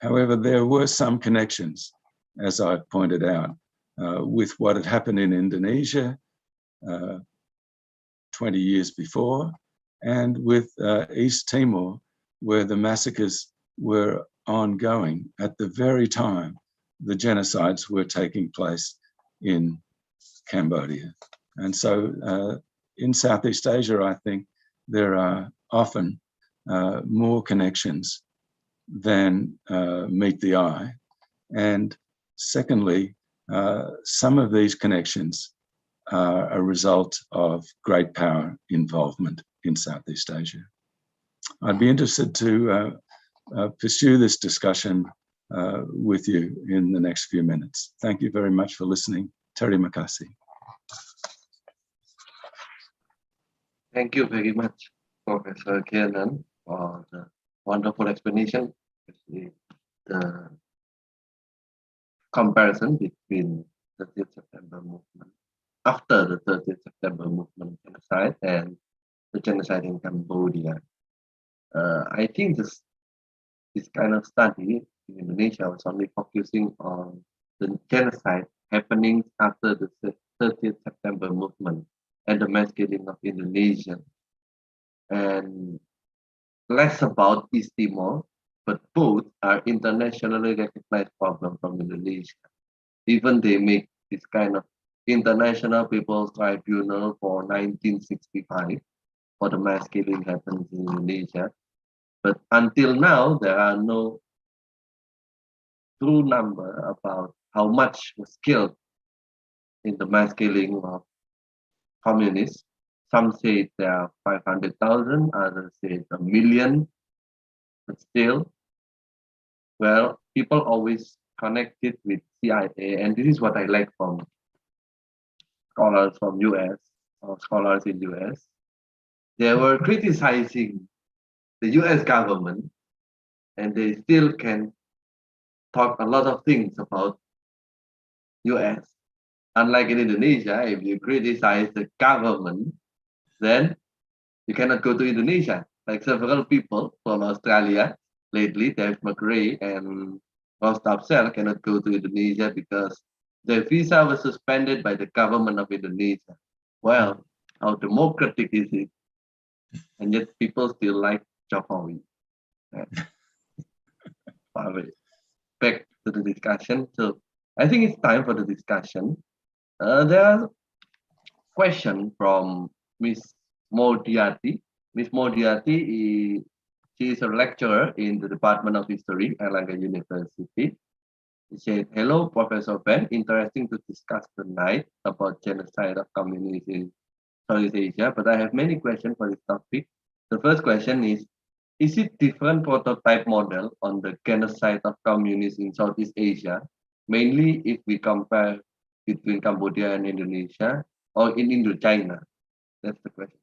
[SPEAKER 2] However, there were some connections, as I pointed out, with what had happened in Indonesia 20 years before, and with East Timor, where the massacres were ongoing at the very time the genocides were taking place in Cambodia. And so in Southeast Asia, I think there are often more connections than meet the eye. And secondly, some of these connections are a result of great power involvement in Southeast Asia. I'd be interested to pursue this discussion with you in the next few minutes. Thank you very much for listening. Terima kasih.
[SPEAKER 1] Thank you very much, Professor Kiernan, for the wonderful explanation, especially the comparison between the 30th September movement, after the 30th September movement genocide, and the genocide in Cambodia. I think this kind of study in Indonesia was only focusing on the genocide happening after the 30th September movement and the mass killing of Indonesians, and less about East Timor, but both are internationally recognized problems from Indonesia. Even they make this kind of International People's Tribunal for 1965 for the mass killing happened in Indonesia. But until now, there are no true number about how much was killed in the mass killing of communists. Some say there are 500,000, others say 1 million, but still, well, people always connect it with CIA, and this is what I like from scholars from US or scholars in US. They were criticizing the US government, and they still can talk a lot of things about US. Unlike in Indonesia, if you criticize the government, then you cannot go to Indonesia. Like several people from Australia lately, Dave McRae and Rostaf Sel cannot go to Indonesia because their visa was suspended by the government of Indonesia. Well, how democratic is it? And yet people still like Jokowi. Back to the discussion. So I think it's time for the discussion. There are questions from Ms. Modiati. Ms. Modiati, she is a lecturer in the Department of History at Airlangga University. She said, hello, Professor Ben. Interesting to discuss tonight about genocide of communists in Southeast Asia, but I have many questions for this topic. The first question is it different prototype model on the genocide of communists in Southeast Asia, mainly if we compare between Cambodia and Indonesia, or in Indochina? That's the question.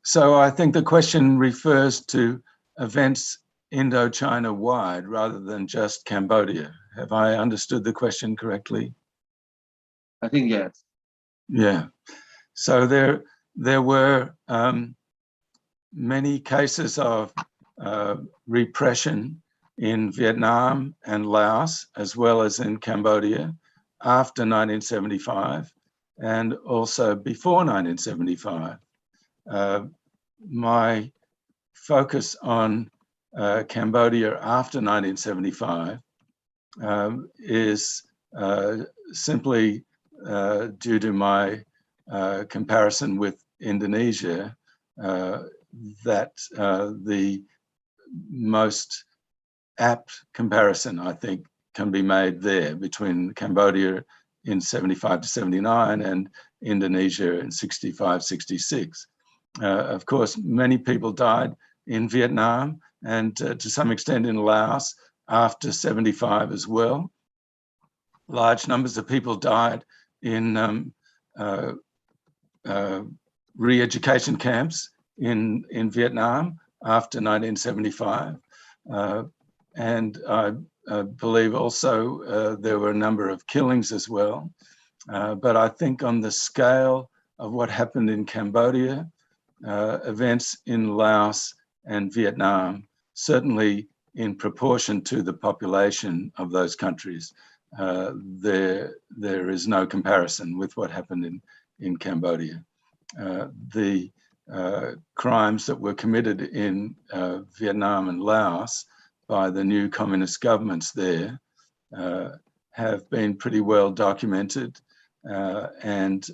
[SPEAKER 2] So I think the question refers to events Indochina wide rather than just Cambodia. Have I understood the question correctly?
[SPEAKER 1] I think yes.
[SPEAKER 2] Yeah. So there were many cases of repression in Vietnam and Laos, as well as in Cambodia after 1975 and also before 1975. My focus on Cambodia after 1975 is simply due to my comparison with Indonesia, that the most apt comparison, I think, can be made there between Cambodia in 75 to 79 and Indonesia in 65, 66. Of course, many people died in Vietnam and to some extent in Laos after 75 as well. Large numbers of people died in re-education camps in Vietnam after 1975. And I believe also there were a number of killings as well. But I think on the scale of what happened in Cambodia, events in Laos and Vietnam, certainly in proportion to the population of those countries, there is no comparison with what happened in Cambodia. The crimes that were committed in Vietnam and Laos by the new communist governments there have been pretty well documented, and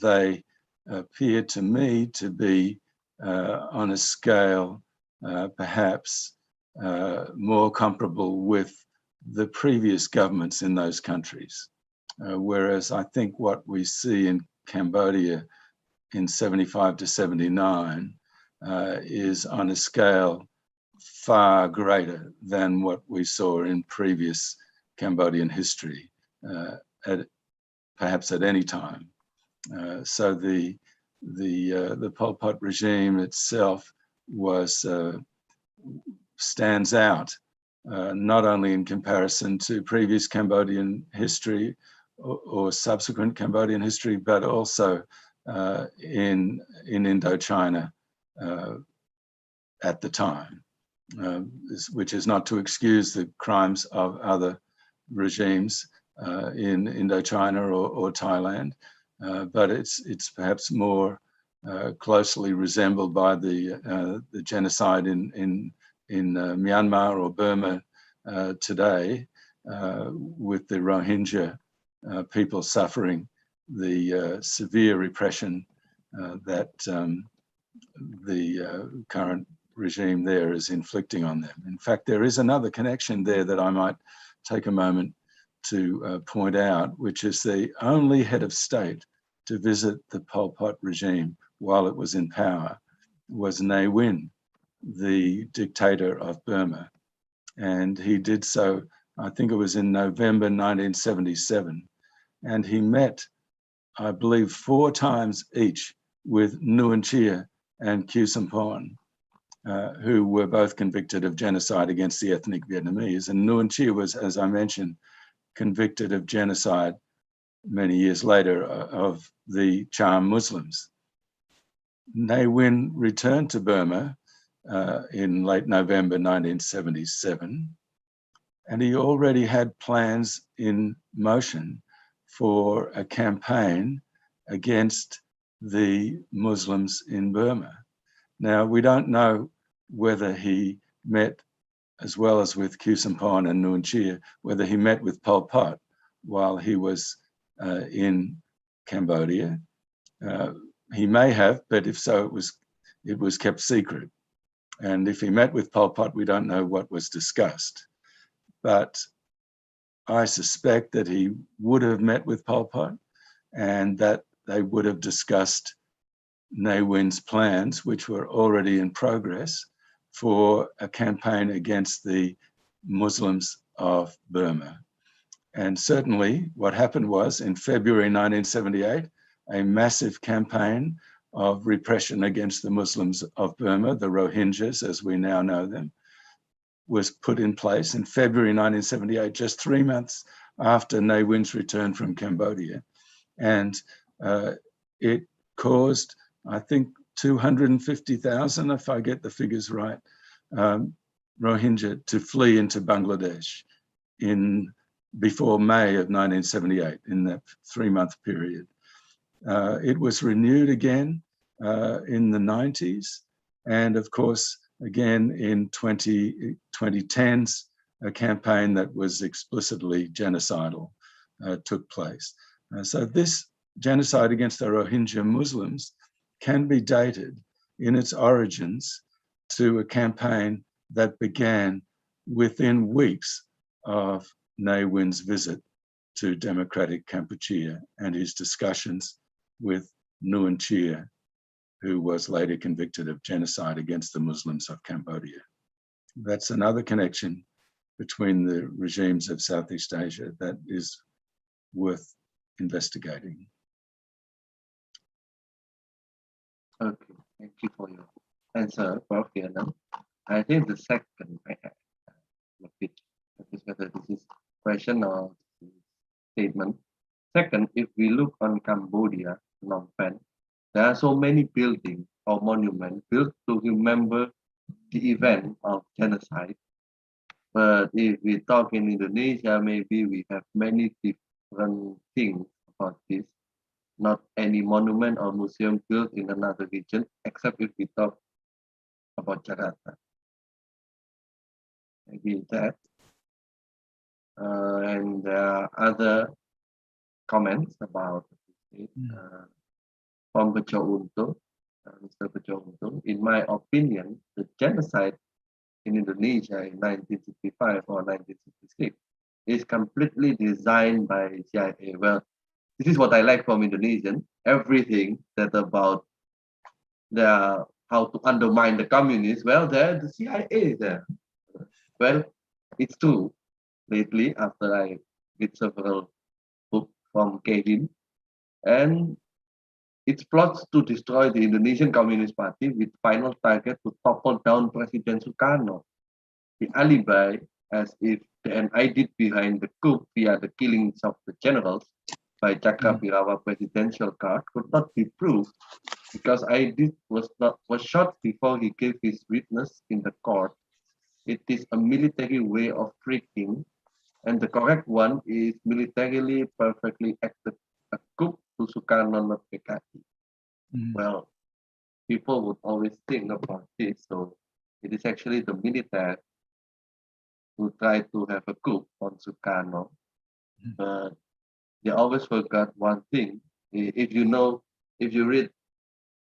[SPEAKER 2] they appear to me to be on a scale perhaps more comparable with the previous governments in those countries. Whereas I think what we see in Cambodia in 75 to 79 is on a scale far greater than what we saw in previous Cambodian history, perhaps at any time. So the Pol Pot regime itself stands out, not only in comparison to previous Cambodian history or subsequent Cambodian history, but also in Indochina at the time, which is not to excuse the crimes of other regimes in Indochina or Thailand, but it's perhaps more closely resembled by the genocide in Myanmar or Burma today, with the Rohingya people suffering the severe repression that the current regime there is inflicting on them. In fact, there is another connection there that I might take a moment to point out, which is the only head of state to visit the Pol Pot regime while it was in power was Ne Win, the dictator of Burma. And he did so, I think it was in November 1977. And he met, I believe, 4 times each with Nguyen Chia and Khieu Samphan, who were both convicted of genocide against the ethnic Vietnamese. And Nguyen Chia was, as I mentioned, convicted of genocide many years later of the Cham Muslims. Ne Win returned to Burma in late November 1977, and he already had plans in motion for a campaign against the Muslims in Burma. Now, we don't know whether he met, as well as with Khieu Samphan and Nguyen Chia, whether he met with Pol Pot while he was in Cambodia. He may have, but if so, it was kept secret. And if he met with Pol Pot, we don't know what was discussed. But I suspect that he would have met with Pol Pot and that they would have discussed Ne Win's plans, which were already in progress, for a campaign against the Muslims of Burma. And certainly what happened was, in February 1978, a massive campaign of repression against the Muslims of Burma, the Rohingyas, as we now know them, was put in place in February 1978, just 3 months after Ne Win's return from Cambodia. And it caused, I think, 250,000, if I get the figures right, Rohingya to flee into Bangladesh before May of 1978, in that 3-month period. It was renewed again in the 90s, and of course, again in 2010s, a campaign that was explicitly genocidal took place. So this genocide against the Rohingya Muslims can be dated in its origins to a campaign that began within weeks of Ne Win's visit to democratic Kampuchea and his discussions with Nguyen Chia, who was later convicted of genocide against the Muslims of Cambodia. That's another connection between the regimes of Southeast Asia that is worth investigating.
[SPEAKER 1] Okay, thank you for your answer, Prof. Kiernan. I think the second, whether this is question or statement. Second, if we look on Cambodia, Phnom Penh, there are so many buildings or monuments built to remember the event of genocide. But if we talk in Indonesia, maybe we have many different things about this. Not any monument or museum built in another region, except if we talk about Jakarta. Maybe that. And there are other comments about from Bejo Untung, Mr. Bejo Untung. In my opinion, the genocide in Indonesia in 1965 or 1966 is completely designed by CIA. Well, this is what I like from Indonesian. Everything that about how to undermine the communists, well, the CIA there. Well, it's true. Lately, after I read several books from Kevin, and it plots to destroy the Indonesian Communist Party with final target to topple down President Sukarno. The alibi, as if the NID behind the coup via the killings of the generals by Cakrapirawa presidential guard could not be proved because IDID was shot before he gave his witness in the court. It is a military way of tricking, and the correct one is militarily perfectly acted a coup to Sukarno not PKI. Well, people would always think about this, so it is actually the military who tried to have a coup on Sukarno, but they always forgot one thing. If you read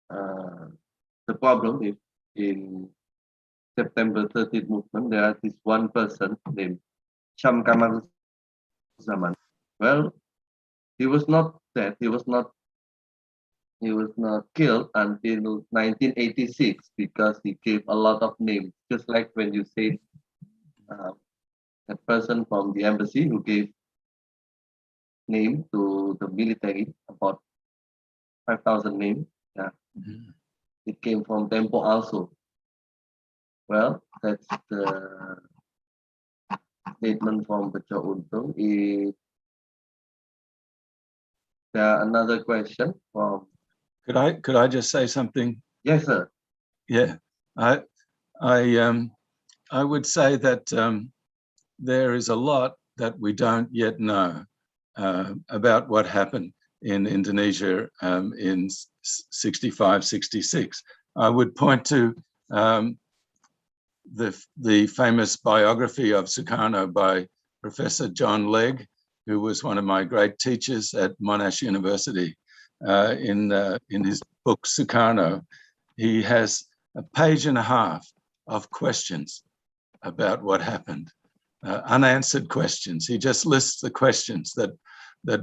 [SPEAKER 1] the problem, if in September 13th movement, there is this one person named Syam Kamar Zaman. Well, he was not dead. He was not killed until 1986 because he gave a lot of names. Just like when you say that person from the embassy who gave name to the military, about 5,000 names. Yeah, it came from Tempo also. Well, that's the statement from Bejo Untung. There another question from.
[SPEAKER 2] Could I just say something?
[SPEAKER 1] Yes, sir.
[SPEAKER 2] Yeah, I would say that there is a lot that we don't yet know about what happened in Indonesia in 65, 66. I would point to the famous biography of Sukarno by Professor John Legg, who was one of my great teachers at Monash University. In his book Sukarno, he has a page and a half of questions about what happened, unanswered questions. He just lists the questions that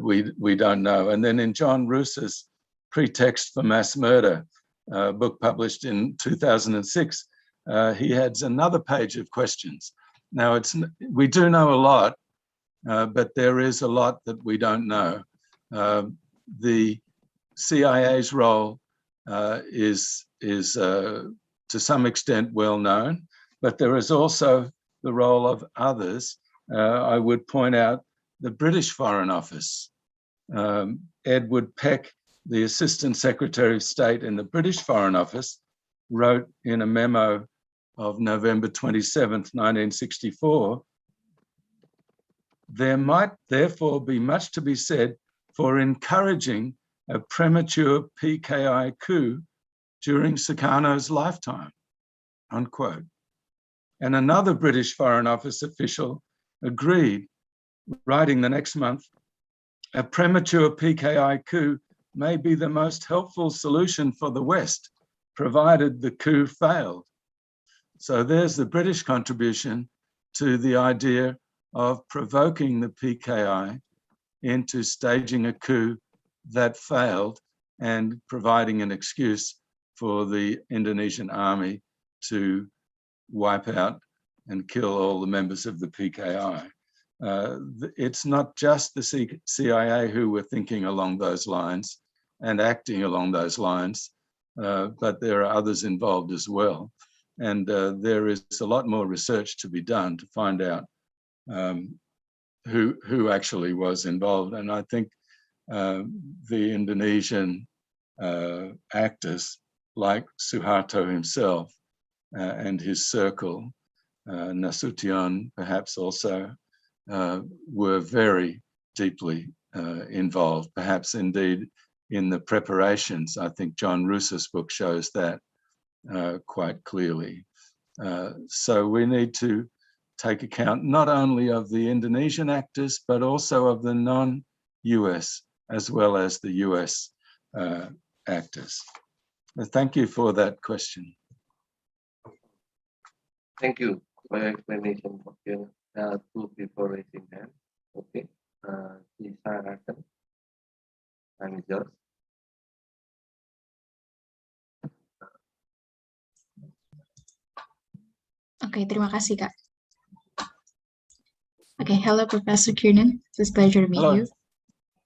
[SPEAKER 2] we don't know. And then in John Roos's Pretext for Mass Murder, book published in 2006, he adds another page of questions. Now, we do know a lot, but there is a lot that we don't know. The CIA's role is to some extent well known, but there is also the role of others. I would point out the British Foreign Office. Edward Peck, the Assistant Secretary of State in the British Foreign Office, wrote in a memo of November 27th, 1964, there might therefore be much to be said for encouraging a premature PKI coup during Sukarno's lifetime, unquote. And another British Foreign Office official agreed, writing the next month, a premature PKI coup may be the most helpful solution for the West, provided the coup failed. So there's the British contribution to the idea of provoking the PKI into staging a coup that failed and providing an excuse for the Indonesian army to wipe out and kill all the members of the PKI. It's not just the CIA who were thinking along those lines and acting along those lines, but there are others involved as well. And there is a lot more research to be done to find out who actually was involved. And I think the Indonesian actors like Suharto himself and his circle, Nasution perhaps also, were very deeply involved, perhaps indeed in the preparations. I think John Rousseau's book shows that quite clearly. So we need to take account not only of the Indonesian actors, but also of the non-US as well as the US actors. Thank you for that question.
[SPEAKER 1] Thank you for your explanation. Okay. Two people raising hands. Okay. Silakan. And yours.
[SPEAKER 4] Oke, terima kasih, Kak. Okay, hello, Professor Kiernan. It's a pleasure to meet you.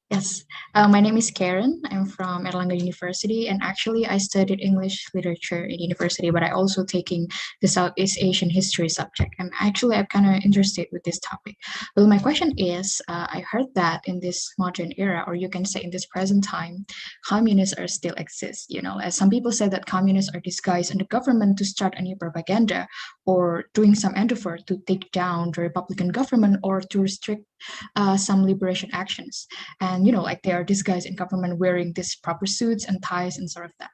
[SPEAKER 4] Yes, my name is Karen. I'm from Airlangga University, and actually I studied English literature in university, but I also taking the Southeast Asian history subject. And actually I'm kind of interested with this topic. Well, my question is, I heard that in this modern era, or you can say in this present time, communists are still exist. You know, as some people say that communists are disguised in the government to start a new propaganda, or doing some endeavor to take down the Republican government or to restrict some liberation actions. And, you know, like they are disguised in government wearing these proper suits and ties and sort of that.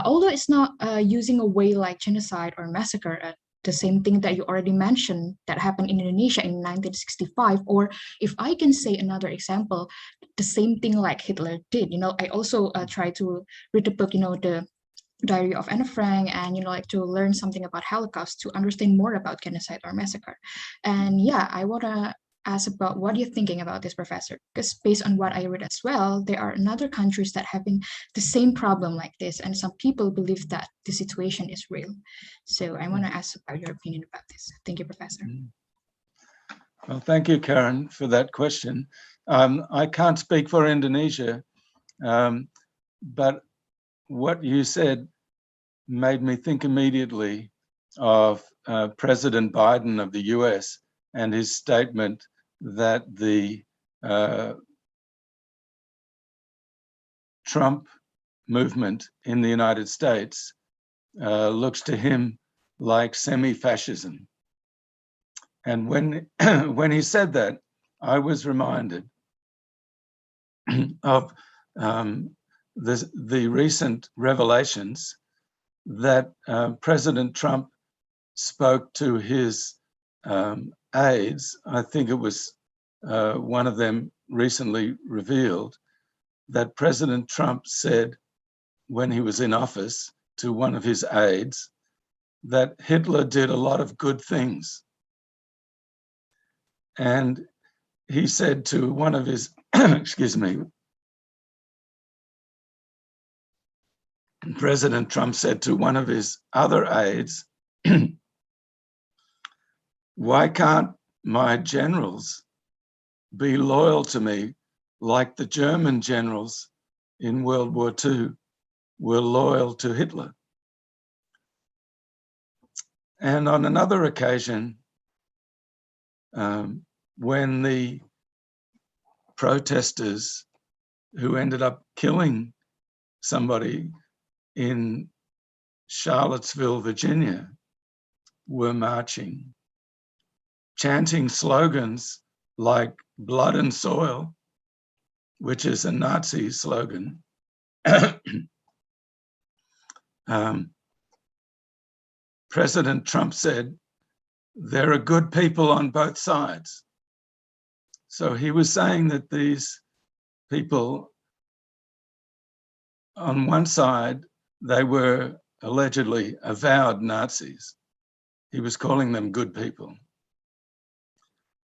[SPEAKER 4] Although it's not using a way like genocide or massacre, the same thing that you already mentioned that happened in Indonesia in 1965, or if I can say another example, the same thing like Hitler did. You know, I also try to read the book, you know, the Diary of Anne Frank, and, you know, like to learn something about Holocaust to understand more about genocide or massacre. And yeah, I want to ask about what you're thinking about this, Professor, because based on what I read as well, there are other countries that having the same problem like this, and some people believe that the situation is real. So I want to ask about your opinion about this. Thank you, Professor.
[SPEAKER 2] Well, thank you, Karen, for that question. I can't speak for Indonesia, but what you said made me think immediately of President Biden of the US and his statement that the Trump movement in the United States looks to him like semi-fascism. And when he said that, I was reminded of the recent revelations that President Trump spoke to his aides. I think it was one of them recently revealed that President Trump said when he was in office to one of his aides that Hitler did a lot of good things. And he said to one of his, excuse me, President Trump said to one of his other aides, why can't my generals be loyal to me like the German generals in World War II were loyal to Hitler. And on another occasion, when the protesters who ended up killing somebody in Charlottesville, Virginia, were marching, chanting slogans like blood and soil, which is a Nazi slogan. President Trump said, there are good people on both sides. So he was saying that these people, on one side, they were allegedly avowed Nazis. He was calling them good people.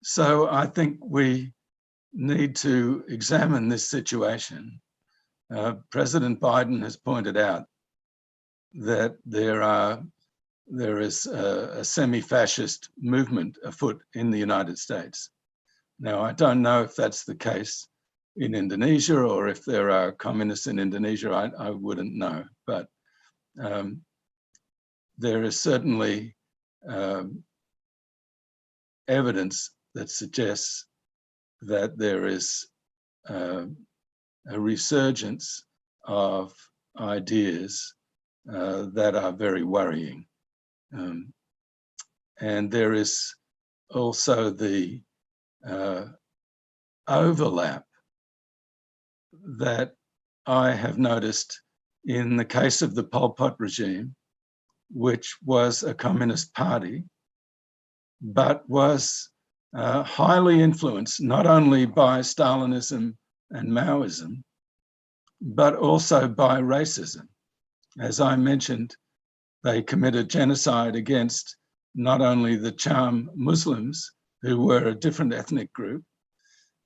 [SPEAKER 2] So I think we need to examine this situation. President Biden has pointed out that there is a semi-fascist movement afoot in the United States. Now, I don't know if that's the case in Indonesia or if there are communists in Indonesia, I wouldn't know, but there is certainly evidence that suggests that there is a resurgence of ideas that are very worrying. And there is also the overlap that I have noticed in the case of the Pol Pot regime, which was a communist party, but was highly influenced not only by Stalinism and Maoism, but also by racism. As I mentioned, they committed genocide against not only the Cham Muslims, who were a different ethnic group,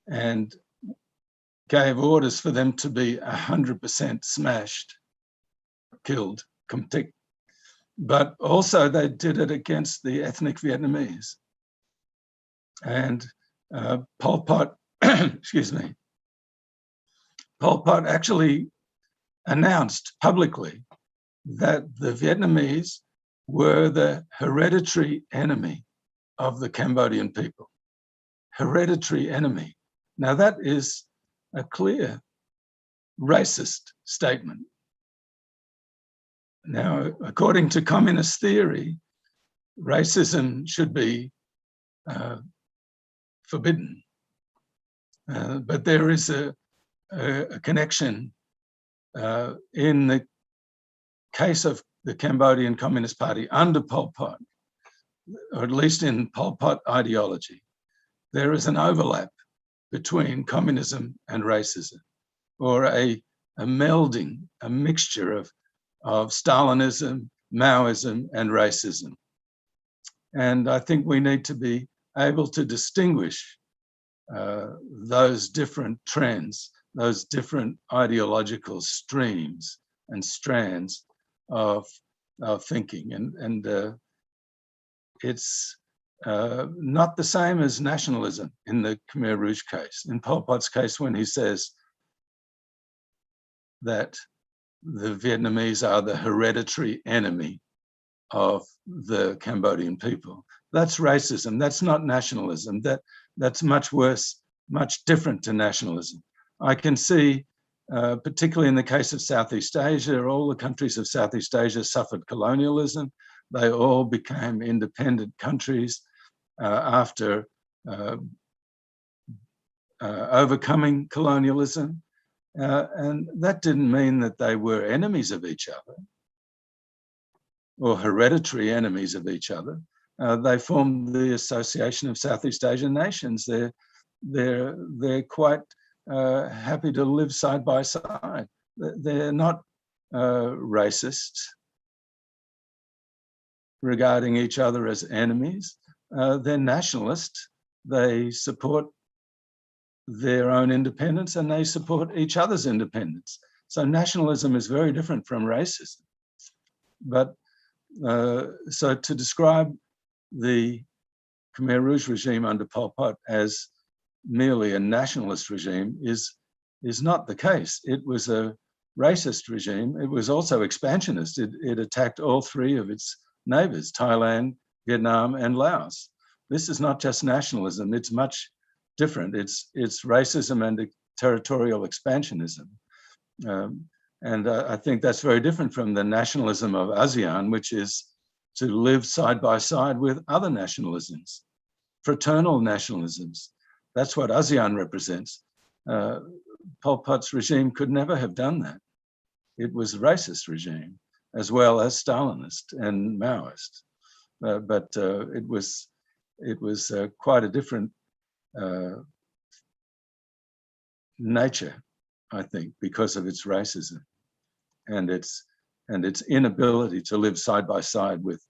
[SPEAKER 2] and gave orders for them to be 100% smashed, killed, but also they did it against the ethnic Vietnamese. And Pol Pot, excuse me, Pol Pot actually announced publicly that the Vietnamese were the hereditary enemy of the Cambodian people. Hereditary enemy. Now that is a clear racist statement. Now, according to communist theory, racism should be forbidden. But there is a connection in the case of the Cambodian Communist Party under Pol Pot, or at least in Pol Pot ideology. There is an overlap between communism and racism, or a melding, a mixture of Stalinism, Maoism, and racism. And I think we need to be able to distinguish those different trends, those different ideological streams and strands of thinking. And it's not the same as nationalism in the Khmer Rouge case. In Pol Pot's case, when he says that the Vietnamese are the hereditary enemy of the Cambodian people, that's racism. That's not nationalism. That's much worse, much different to nationalism. I can see, particularly in the case of Southeast Asia, all the countries of Southeast Asia suffered colonialism. They all became independent countries after overcoming colonialism. And that didn't mean that they were enemies of each other or hereditary enemies of each other. They formed the Association of Southeast Asian Nations. They're quite happy to live side by side. They're not racist regarding each other as enemies. They're nationalist. They support their own independence and they support each other's independence. So nationalism is very different from racism. But so to describe the Khmer Rouge regime under Pol Pot as merely a nationalist regime is not the case. It was a racist regime, it was also expansionist. It attacked all three of its neighbors, Thailand, Vietnam, and Laos. This is not just nationalism, it's much different. It's racism and territorial expansionism. And I think that's very different from the nationalism of ASEAN, which is to live side by side with other nationalisms, fraternal nationalisms. That's what ASEAN represents. Pol Pot's regime could never have done that. It was a racist regime, as well as Stalinist and Maoist. But it was quite a different nature, I think, because of its racism and its inability to live side by side with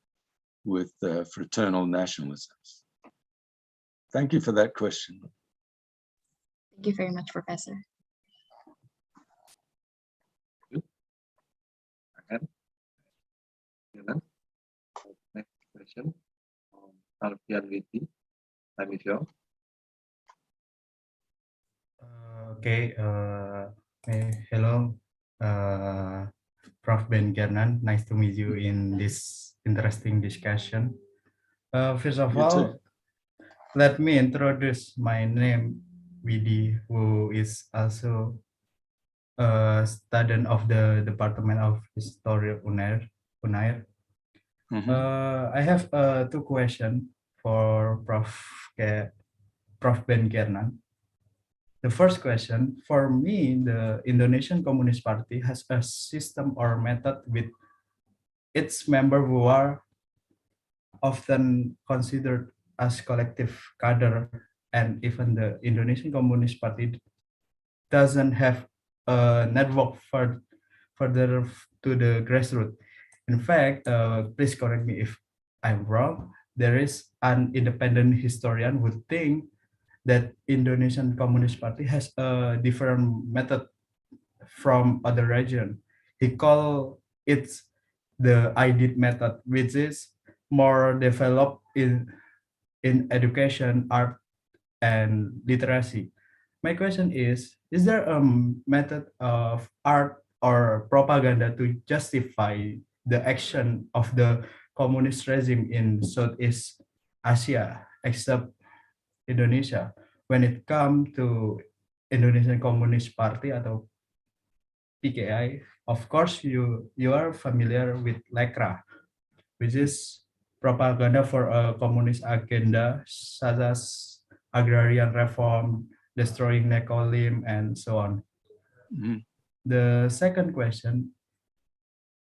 [SPEAKER 2] fraternal nationalisms. Thank you for that question.
[SPEAKER 4] Thank you very much, Professor.
[SPEAKER 1] Next question. Alfian Witi, time is yours.
[SPEAKER 5] Okay. Hello, Prof. Ben Kiernan. Nice to meet you in this interesting discussion. First of all, let me introduce my name, Widi, who is also a student of the Department of History Unair. I have two questions for Prof. Ben Kiernan. The first question, for me, the Indonesian Communist Party has a system or method with its members who are often considered as collective cadre, and even the Indonesian Communist Party doesn't have a network further to the grassroots. In fact, please correct me if I'm wrong, there is an independent historian who thinks that Indonesian Communist Party has a different method from other region. He called it the IDIT method, which is more developed in education, art, and literacy. My question is there a method of art or propaganda to justify the action of the communist regime in Southeast Asia, except Indonesia, when it comes to Indonesian Communist Party atau PKI? Of course, you are familiar with LECRA, which is propaganda for a communist agenda such as agrarian reform, destroying Nekolim, and so on. The second question,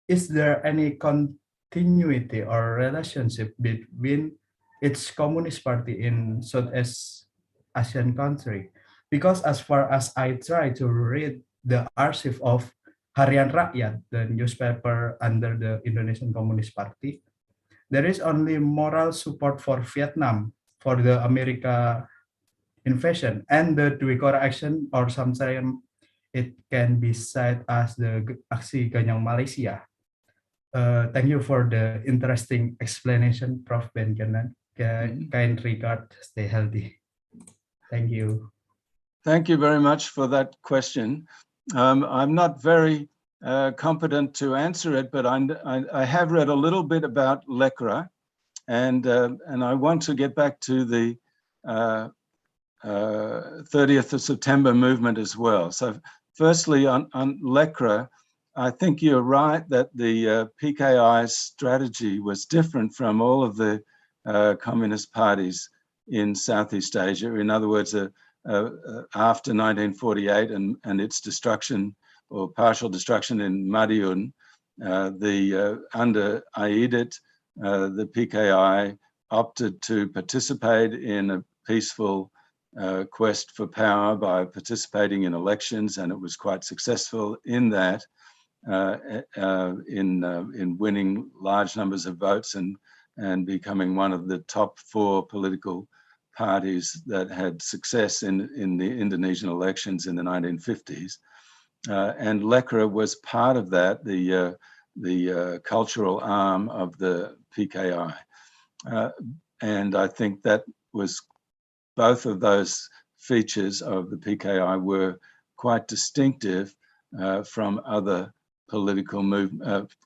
[SPEAKER 5] is there any continuity or relationship between its Communist Party in Southeast Asian country? Because as far as I try to read the archive of Harian Rakyat, the newspaper under the Indonesian Communist Party, there is only moral support for Vietnam for the America invasion, and the Duikora action, or sometimes it can be said as the Aksi Ganyang Malaysia. Thank you for the interesting explanation, Prof. Ben Kiernan. Kind regard, stay healthy. Thank you.
[SPEAKER 2] Thank you very much for that question. I'm not very competent to answer it, but I have read a little bit about LECRA, and I want to get back to the 30th of September movement as well. So firstly, on LECRA, I think you're right that the PKI's strategy was different from all of the communist parties in Southeast Asia. In other words, after 1948 and its destruction or partial destruction in Madiun, under AIDIT, the PKI opted to participate in a peaceful quest for power by participating in elections, and it was quite successful in that, in winning large numbers of votes and becoming one of the top 4 political parties that had success in the Indonesian elections in the 1950s. And LECRA was part of that, the cultural arm of the PKI. And I think that was, both of those features of the PKI were quite distinctive from other political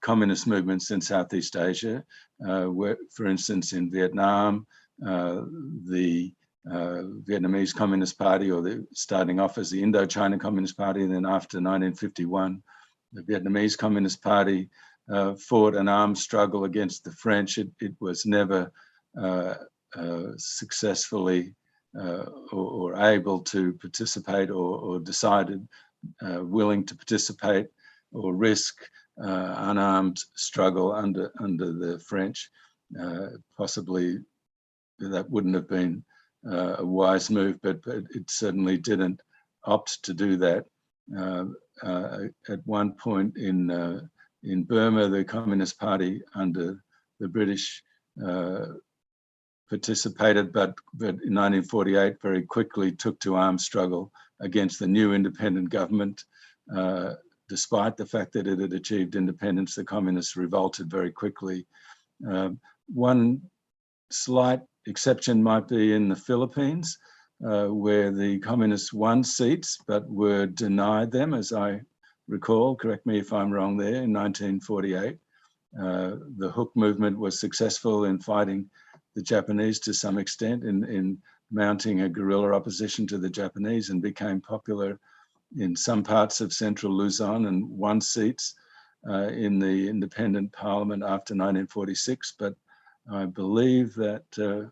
[SPEAKER 2] communist movements in Southeast Asia, where, for instance, in Vietnam, the Vietnamese Communist Party, or starting off as the Indochina Communist Party, and then after 1951, the Vietnamese Communist Party fought an armed struggle against the French. It was never successfully or able to participate or decided willing to participate or risk unarmed struggle under the French. Possibly that wouldn't have been a wise move, but it certainly didn't opt to do that. At one point in Burma, the Communist Party under the British participated, but in 1948 very quickly took to armed struggle against the new independent government. Despite the fact that it had achieved independence, the communists revolted very quickly. One slight exception might be in the Philippines, where the communists won seats but were denied them, as I recall, correct me if I'm wrong there, in 1948. The Hook movement was successful in fighting the Japanese to some extent, in mounting a guerrilla opposition to the Japanese, and became popular in some parts of central Luzon and won seats in the independent parliament after 1946. But I believe that,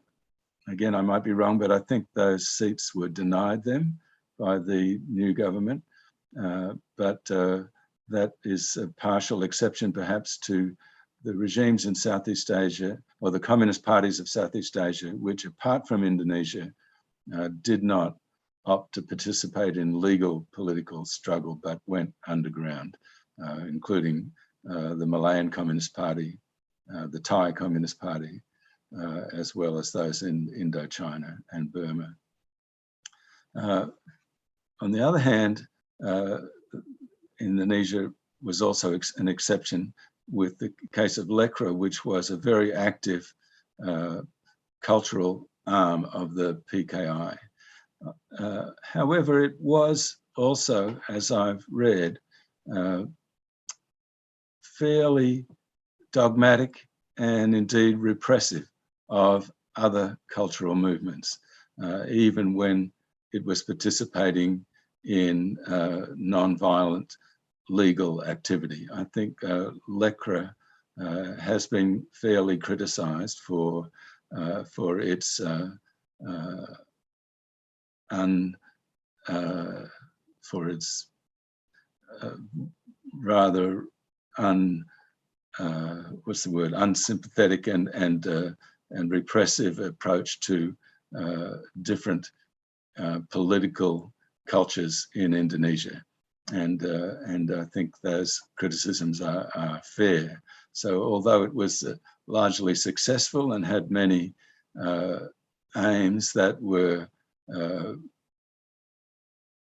[SPEAKER 2] again, I might be wrong, but I think those seats were denied them by the new government. But that is a partial exception perhaps to the regimes in Southeast Asia, or the communist parties of Southeast Asia, which apart from Indonesia, did not opt to participate in legal political struggle, but went underground, including the Malayan Communist Party, the Thai Communist Party, as well as those in Indochina and Burma. On the other hand, Indonesia was also an exception with the case of Lekra, which was a very active cultural arm of the PKI. However, it was also, as I've read, fairly dogmatic and indeed repressive of other cultural movements, even when it was participating in non-violent legal activity. I think Lekra has been fairly criticized for its rather unsympathetic and repressive approach to different political cultures in Indonesia. And I think those criticisms are fair. So although it was largely successful and had many aims that were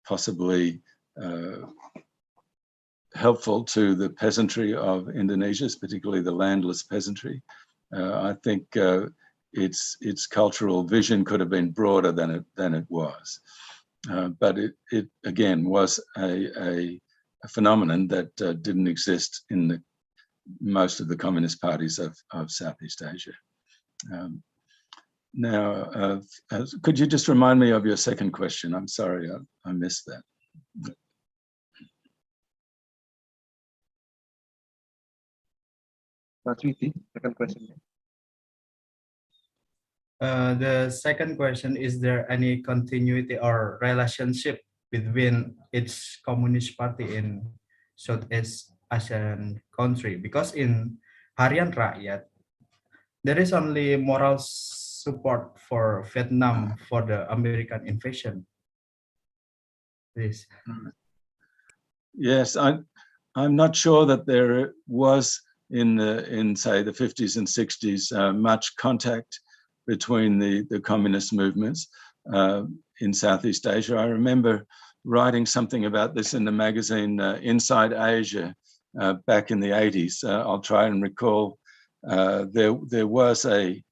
[SPEAKER 2] possibly helpful to the peasantry of Indonesia, particularly the landless peasantry, I think its cultural vision could have been broader than it was. But it again was a phenomenon that didn't exist in most of the communist parties of Southeast Asia. Now, could you just remind me of your second question? I'm sorry, I missed that.
[SPEAKER 1] Second question.
[SPEAKER 5] The second question, is there any continuity or relationship between its communist party in Southeast Asian country? Because in Harian Rakyat, there is only moral support for Vietnam for the American invasion. Please.
[SPEAKER 2] Yes, I'm not sure that there was in say the 50s and 60s much contact between the communist movements in Southeast Asia. I remember writing something about this in the magazine Inside Asia back in the 80s. I'll try and recall. There was a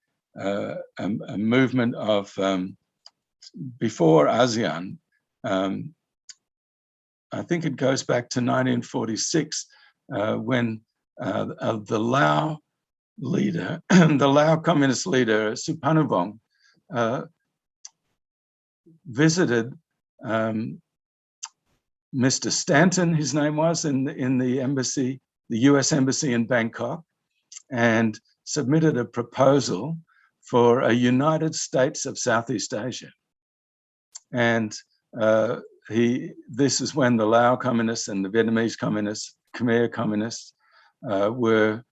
[SPEAKER 2] movement of before ASEAN. I think it goes back to 1946 when the Lao leader, the Lao communist leader, Supanuvong, visited Mr. Stanton, his name was, in the embassy, the US embassy in Bangkok, and submitted a proposal for a United States of Southeast Asia. And this is when the Lao communists and the Vietnamese communists, Khmer communists, were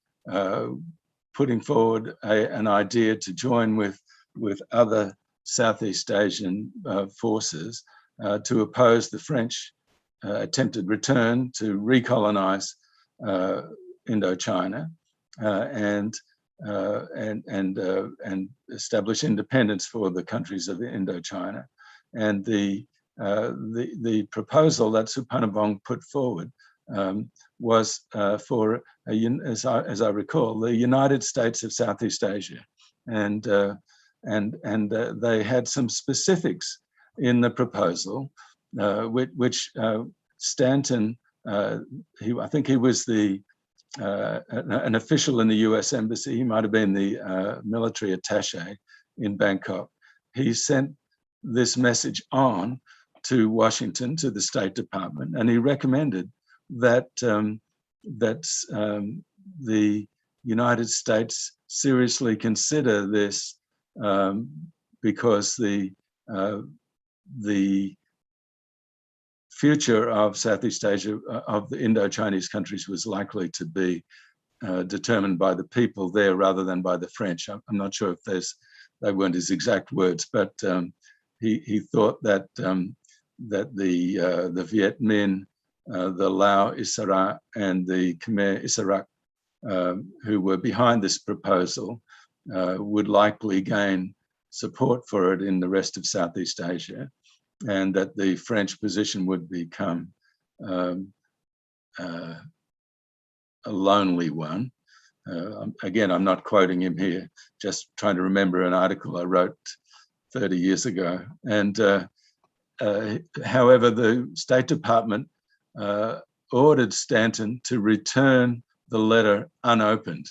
[SPEAKER 2] putting forward an idea to join with other Southeast Asian forces to oppose the French attempted return to recolonize Indochina and establish independence for the countries of Indochina. And the proposal that Supanuvong put forward was for, as I recall, the United States of Southeast Asia, and they had some specifics in the proposal, which Stanton, I think he was an official in the US embassy. He might have been the military attaché in Bangkok. He sent this message on to Washington, to the State Department, and he recommended that the United States seriously consider this because the future of Southeast Asia, of the Indo-Chinese countries, was likely to be determined by the people there rather than by the French. I'm not sure if they weren't his exact words, but he thought that the Viet Minh, the Lao Issarak, and the Khmer Issarak, who were behind this proposal, would likely gain support for it in the rest of Southeast Asia, and that the French position would become a lonely one. Again, I'm not quoting him here, just trying to remember an article I wrote 30 years ago. And however, the State Department ordered Stanton to return the letter unopened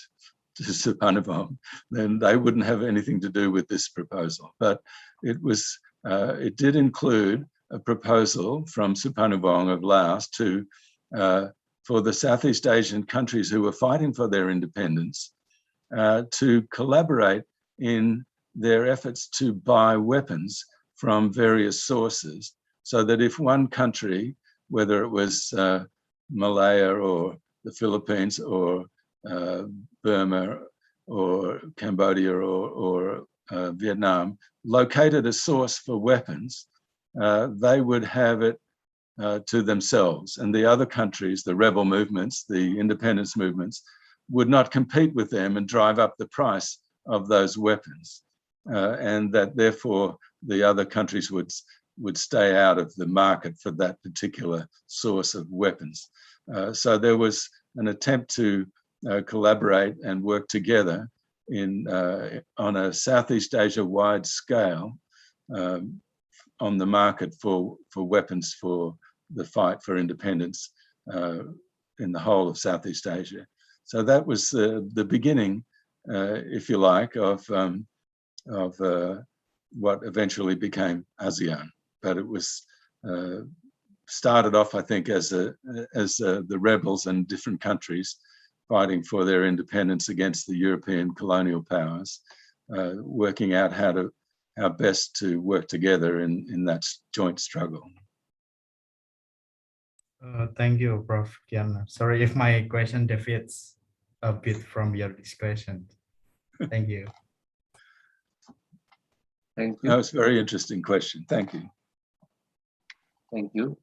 [SPEAKER 2] to Supanuvong. Then they wouldn't have anything to do with this proposal. But it did include a proposal from Supanuvong of Laos for the Southeast Asian countries who were fighting for their independence to collaborate in their efforts to buy weapons from various sources, so that if one country, whether it was Malaya or the Philippines or Burma or Cambodia or Vietnam, located a source for weapons, they would have it to themselves. And the other countries, the rebel movements, the independence movements, would not compete with them and drive up the price of those weapons. And that therefore the other countries would stay out of the market for that particular source of weapons. So there was an attempt to collaborate and work together on a Southeast Asia-wide scale on the market for weapons for the fight for independence in the whole of Southeast Asia. So that was the beginning, if you like, of what eventually became ASEAN. But it was started off, I think, as the rebels in different countries fighting for their independence against the European colonial powers, working out how best to work together in that joint struggle.
[SPEAKER 5] Thank you, Prof. Kiernan. Sorry if my question deviates a bit from your discussion. Thank you.
[SPEAKER 1] Thank you.
[SPEAKER 2] That was a very interesting question. Thank you.
[SPEAKER 1] Thank you,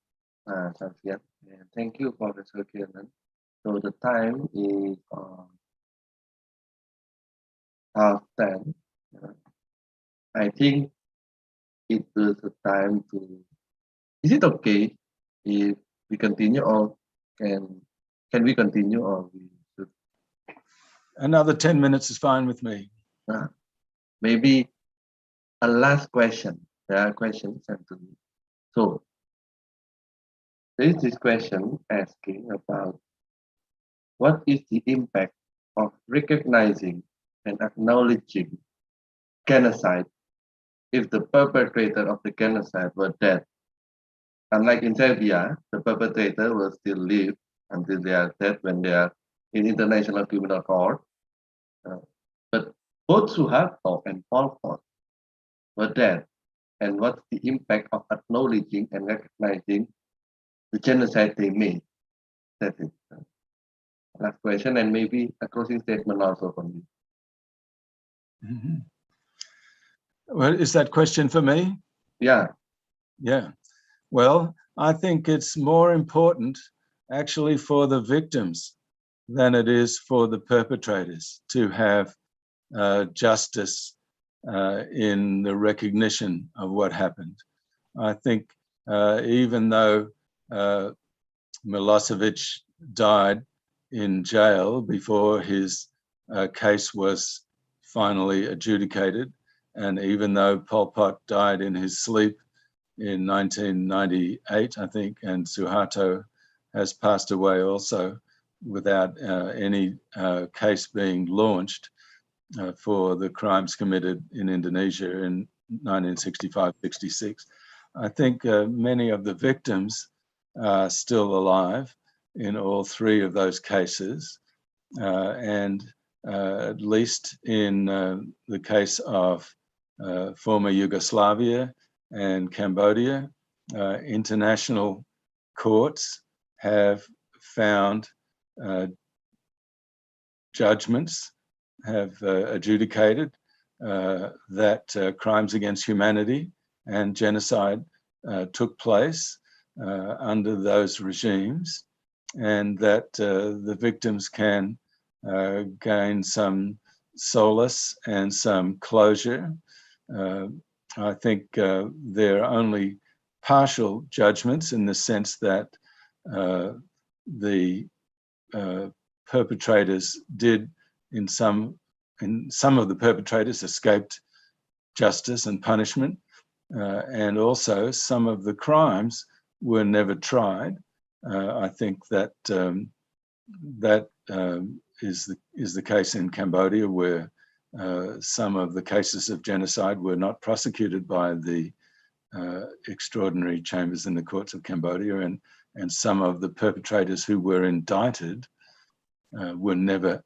[SPEAKER 1] Safian. And thank you, Professor Kiernan. So the time is 10:30. I think it is the time to. Is it okay if we continue, or can we continue, or we should?
[SPEAKER 2] Another 10 minutes is fine with me.
[SPEAKER 1] Maybe a last question. There are questions sent to me. So there is this question asking about what is the impact of recognizing and acknowledging genocide if the perpetrator of the genocide were dead. Unlike in Serbia, the perpetrator will still live until they are dead when they are in International Criminal Court. But both Suharto and Pol Pot were dead. And what's the impact of acknowledging and recognizing the genocide they made? That's it. Last question, and maybe a closing statement also from you.
[SPEAKER 2] Mhm. Well, is that question for me?
[SPEAKER 1] Yeah.
[SPEAKER 2] Yeah. Well, I think it's more important actually for the victims than it is for the perpetrators to have justice in the recognition of what happened. I think even though Milosevic died in jail before his case was finally adjudicated, and even though Pol Pot died in his sleep in 1998, I think, and Suharto has passed away also without any case being launched for the crimes committed in Indonesia in 1965-66. I think many of the victims are still alive in all three of those cases. And at least in the case of former Yugoslavia and Cambodia, international courts have found judgments, have adjudicated that crimes against humanity and genocide took place under those regimes, and that the victims can gain some solace and some closure. I think they're only partial judgments in the sense that the perpetrators did, in some of the perpetrators escaped justice and punishment, and also some of the crimes were never tried. I think that that is the case in Cambodia, where some of the cases of genocide were not prosecuted by the extraordinary chambers in the courts of Cambodia, and some of the perpetrators who were indicted were never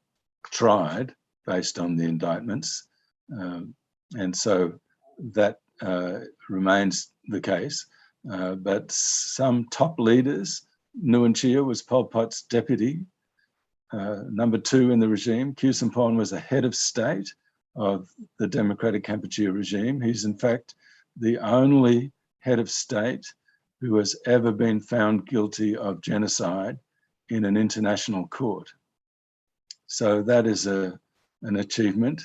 [SPEAKER 2] tried based on the indictments. And so that remains the case. But some top leaders, Nguyen Chia was Pol Pot's deputy, number 2 in the regime. Khieu Samphan was a head of state of the Democratic Kampuchea regime. He's in fact the only head of state who has ever been found guilty of genocide in an international court. So that is an achievement,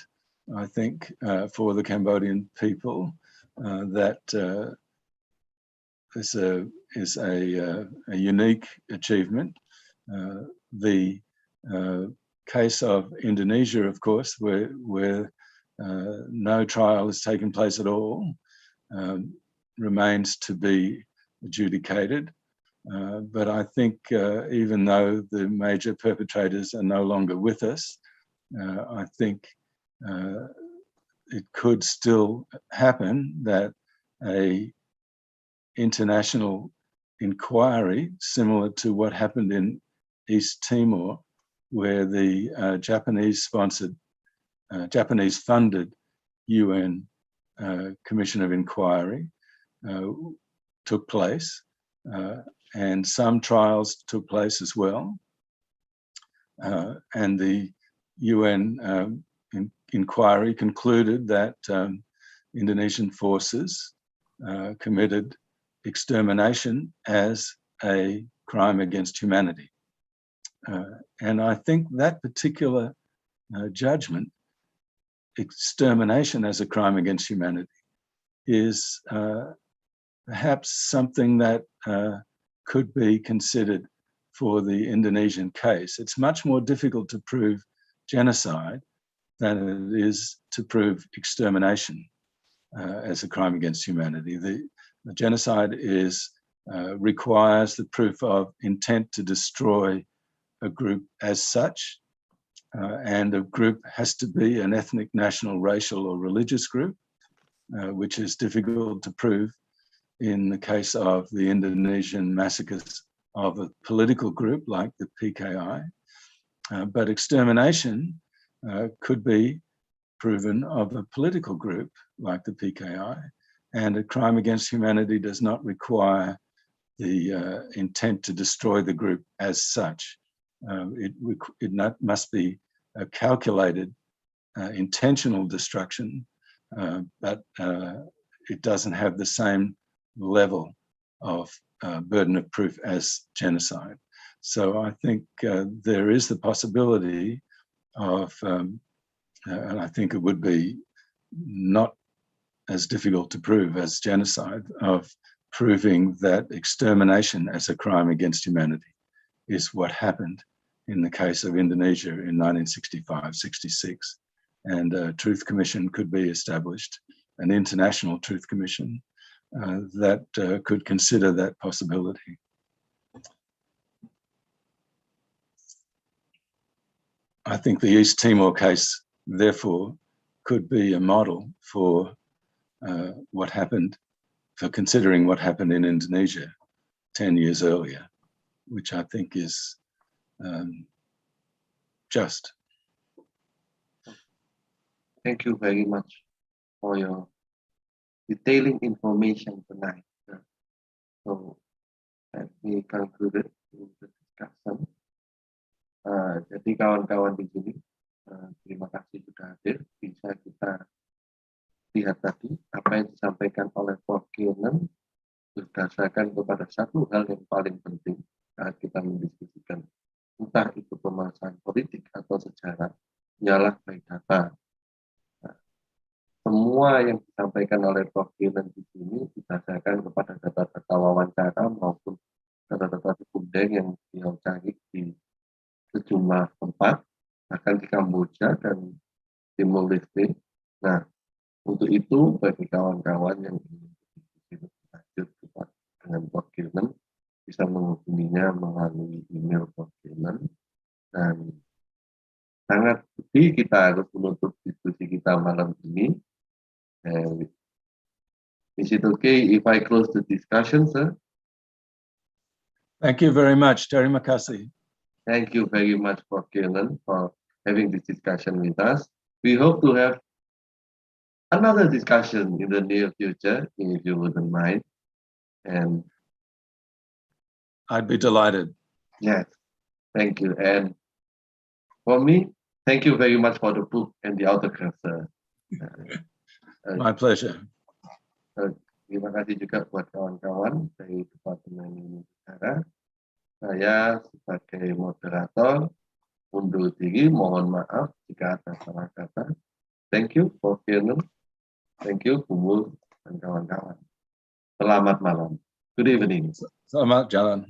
[SPEAKER 2] I think, for the Cambodian people that is a unique achievement. The case of Indonesia, of course, where no trial has taken place at all, remains to be adjudicated. But I think even though the major perpetrators are no longer with us, I think it could still happen that a international inquiry similar to what happened in East Timor, where the Japanese-funded UN Commission of Inquiry took place, and some trials took place as well. And the UN inquiry concluded that Indonesian forces committed extermination as a crime against humanity. And I think that particular judgment, extermination as a crime against humanity, is perhaps something that could be considered for the Indonesian case. It's much more difficult to prove genocide than it is to prove extermination as a crime against humanity. The genocide is requires the proof of intent to destroy a group as such, and a group has to be an ethnic, national, racial, or religious group, which is difficult to prove in the case of the Indonesian massacres of a political group like the PKI. But extermination could be proven of a political group like the PKI, and a crime against humanity does not require the intent to destroy the group as such. It must be a calculated, intentional destruction, but it doesn't have the same level of burden of proof as genocide. So I think there is the possibility of, and I think it would be not as difficult to prove as genocide, of proving that extermination as a crime against humanity is what happened in the case of Indonesia in 1965-66. And a truth commission could be established, an international truth commission that could consider that possibility. I think the East Timor case, therefore, could be a model for what happened, for considering what happened in Indonesia 10 years earlier, which I think is just.
[SPEAKER 1] Thank you very much for your detailing information tonight. So let me conclude the discussion. Jadi kawan-kawan di sini, terima kasih sudah hadir. Bisa kita lihat tadi apa yang disampaikan oleh Prof. Kiernan berdasarkan kepada satu hal yang paling penting saat kita mendiskusikan entah itu pembahasan politik atau sejarah, ialah by data. Semua yang disampaikan oleh Prof. Kiernan di sini didasarkan kepada data-data wawancara maupun data-data sekunder yang dia cari di sejumlah tempat, bahkan di Kamboja dan Timor Leste. Nah, untuk itu bagi kawan-kawan yang ingin berdiskusi lebih lanjut dengan Prof. Kiernan, bisa menghubunginya melalui email Prof. Kiernan. Dan sangat sedih kita harus menutup diskusi kita malam ini. Is it okay if I close the discussion, sir?
[SPEAKER 2] Thank you very much. Terima kasih.
[SPEAKER 1] Thank you very much, Prof. Kiernan, for having this discussion with us. We hope to have another discussion in the near future, if you wouldn't mind. And
[SPEAKER 2] I'd be delighted.
[SPEAKER 1] yes, thank you. And for me, thank you very much for the book and the autograph, sir.
[SPEAKER 2] My pleasure.
[SPEAKER 1] Terima kasih juga buat kawan-kawan dari Departemen Ilmu Sejarah. Saya sebagai moderator undur diri, mohon maaf jika ada salah kata. Thank you, Prof. Kiernan. Thank you, Kumul dan kawan-kawan. Selamat malam. Good evening.
[SPEAKER 2] Selamat jalan.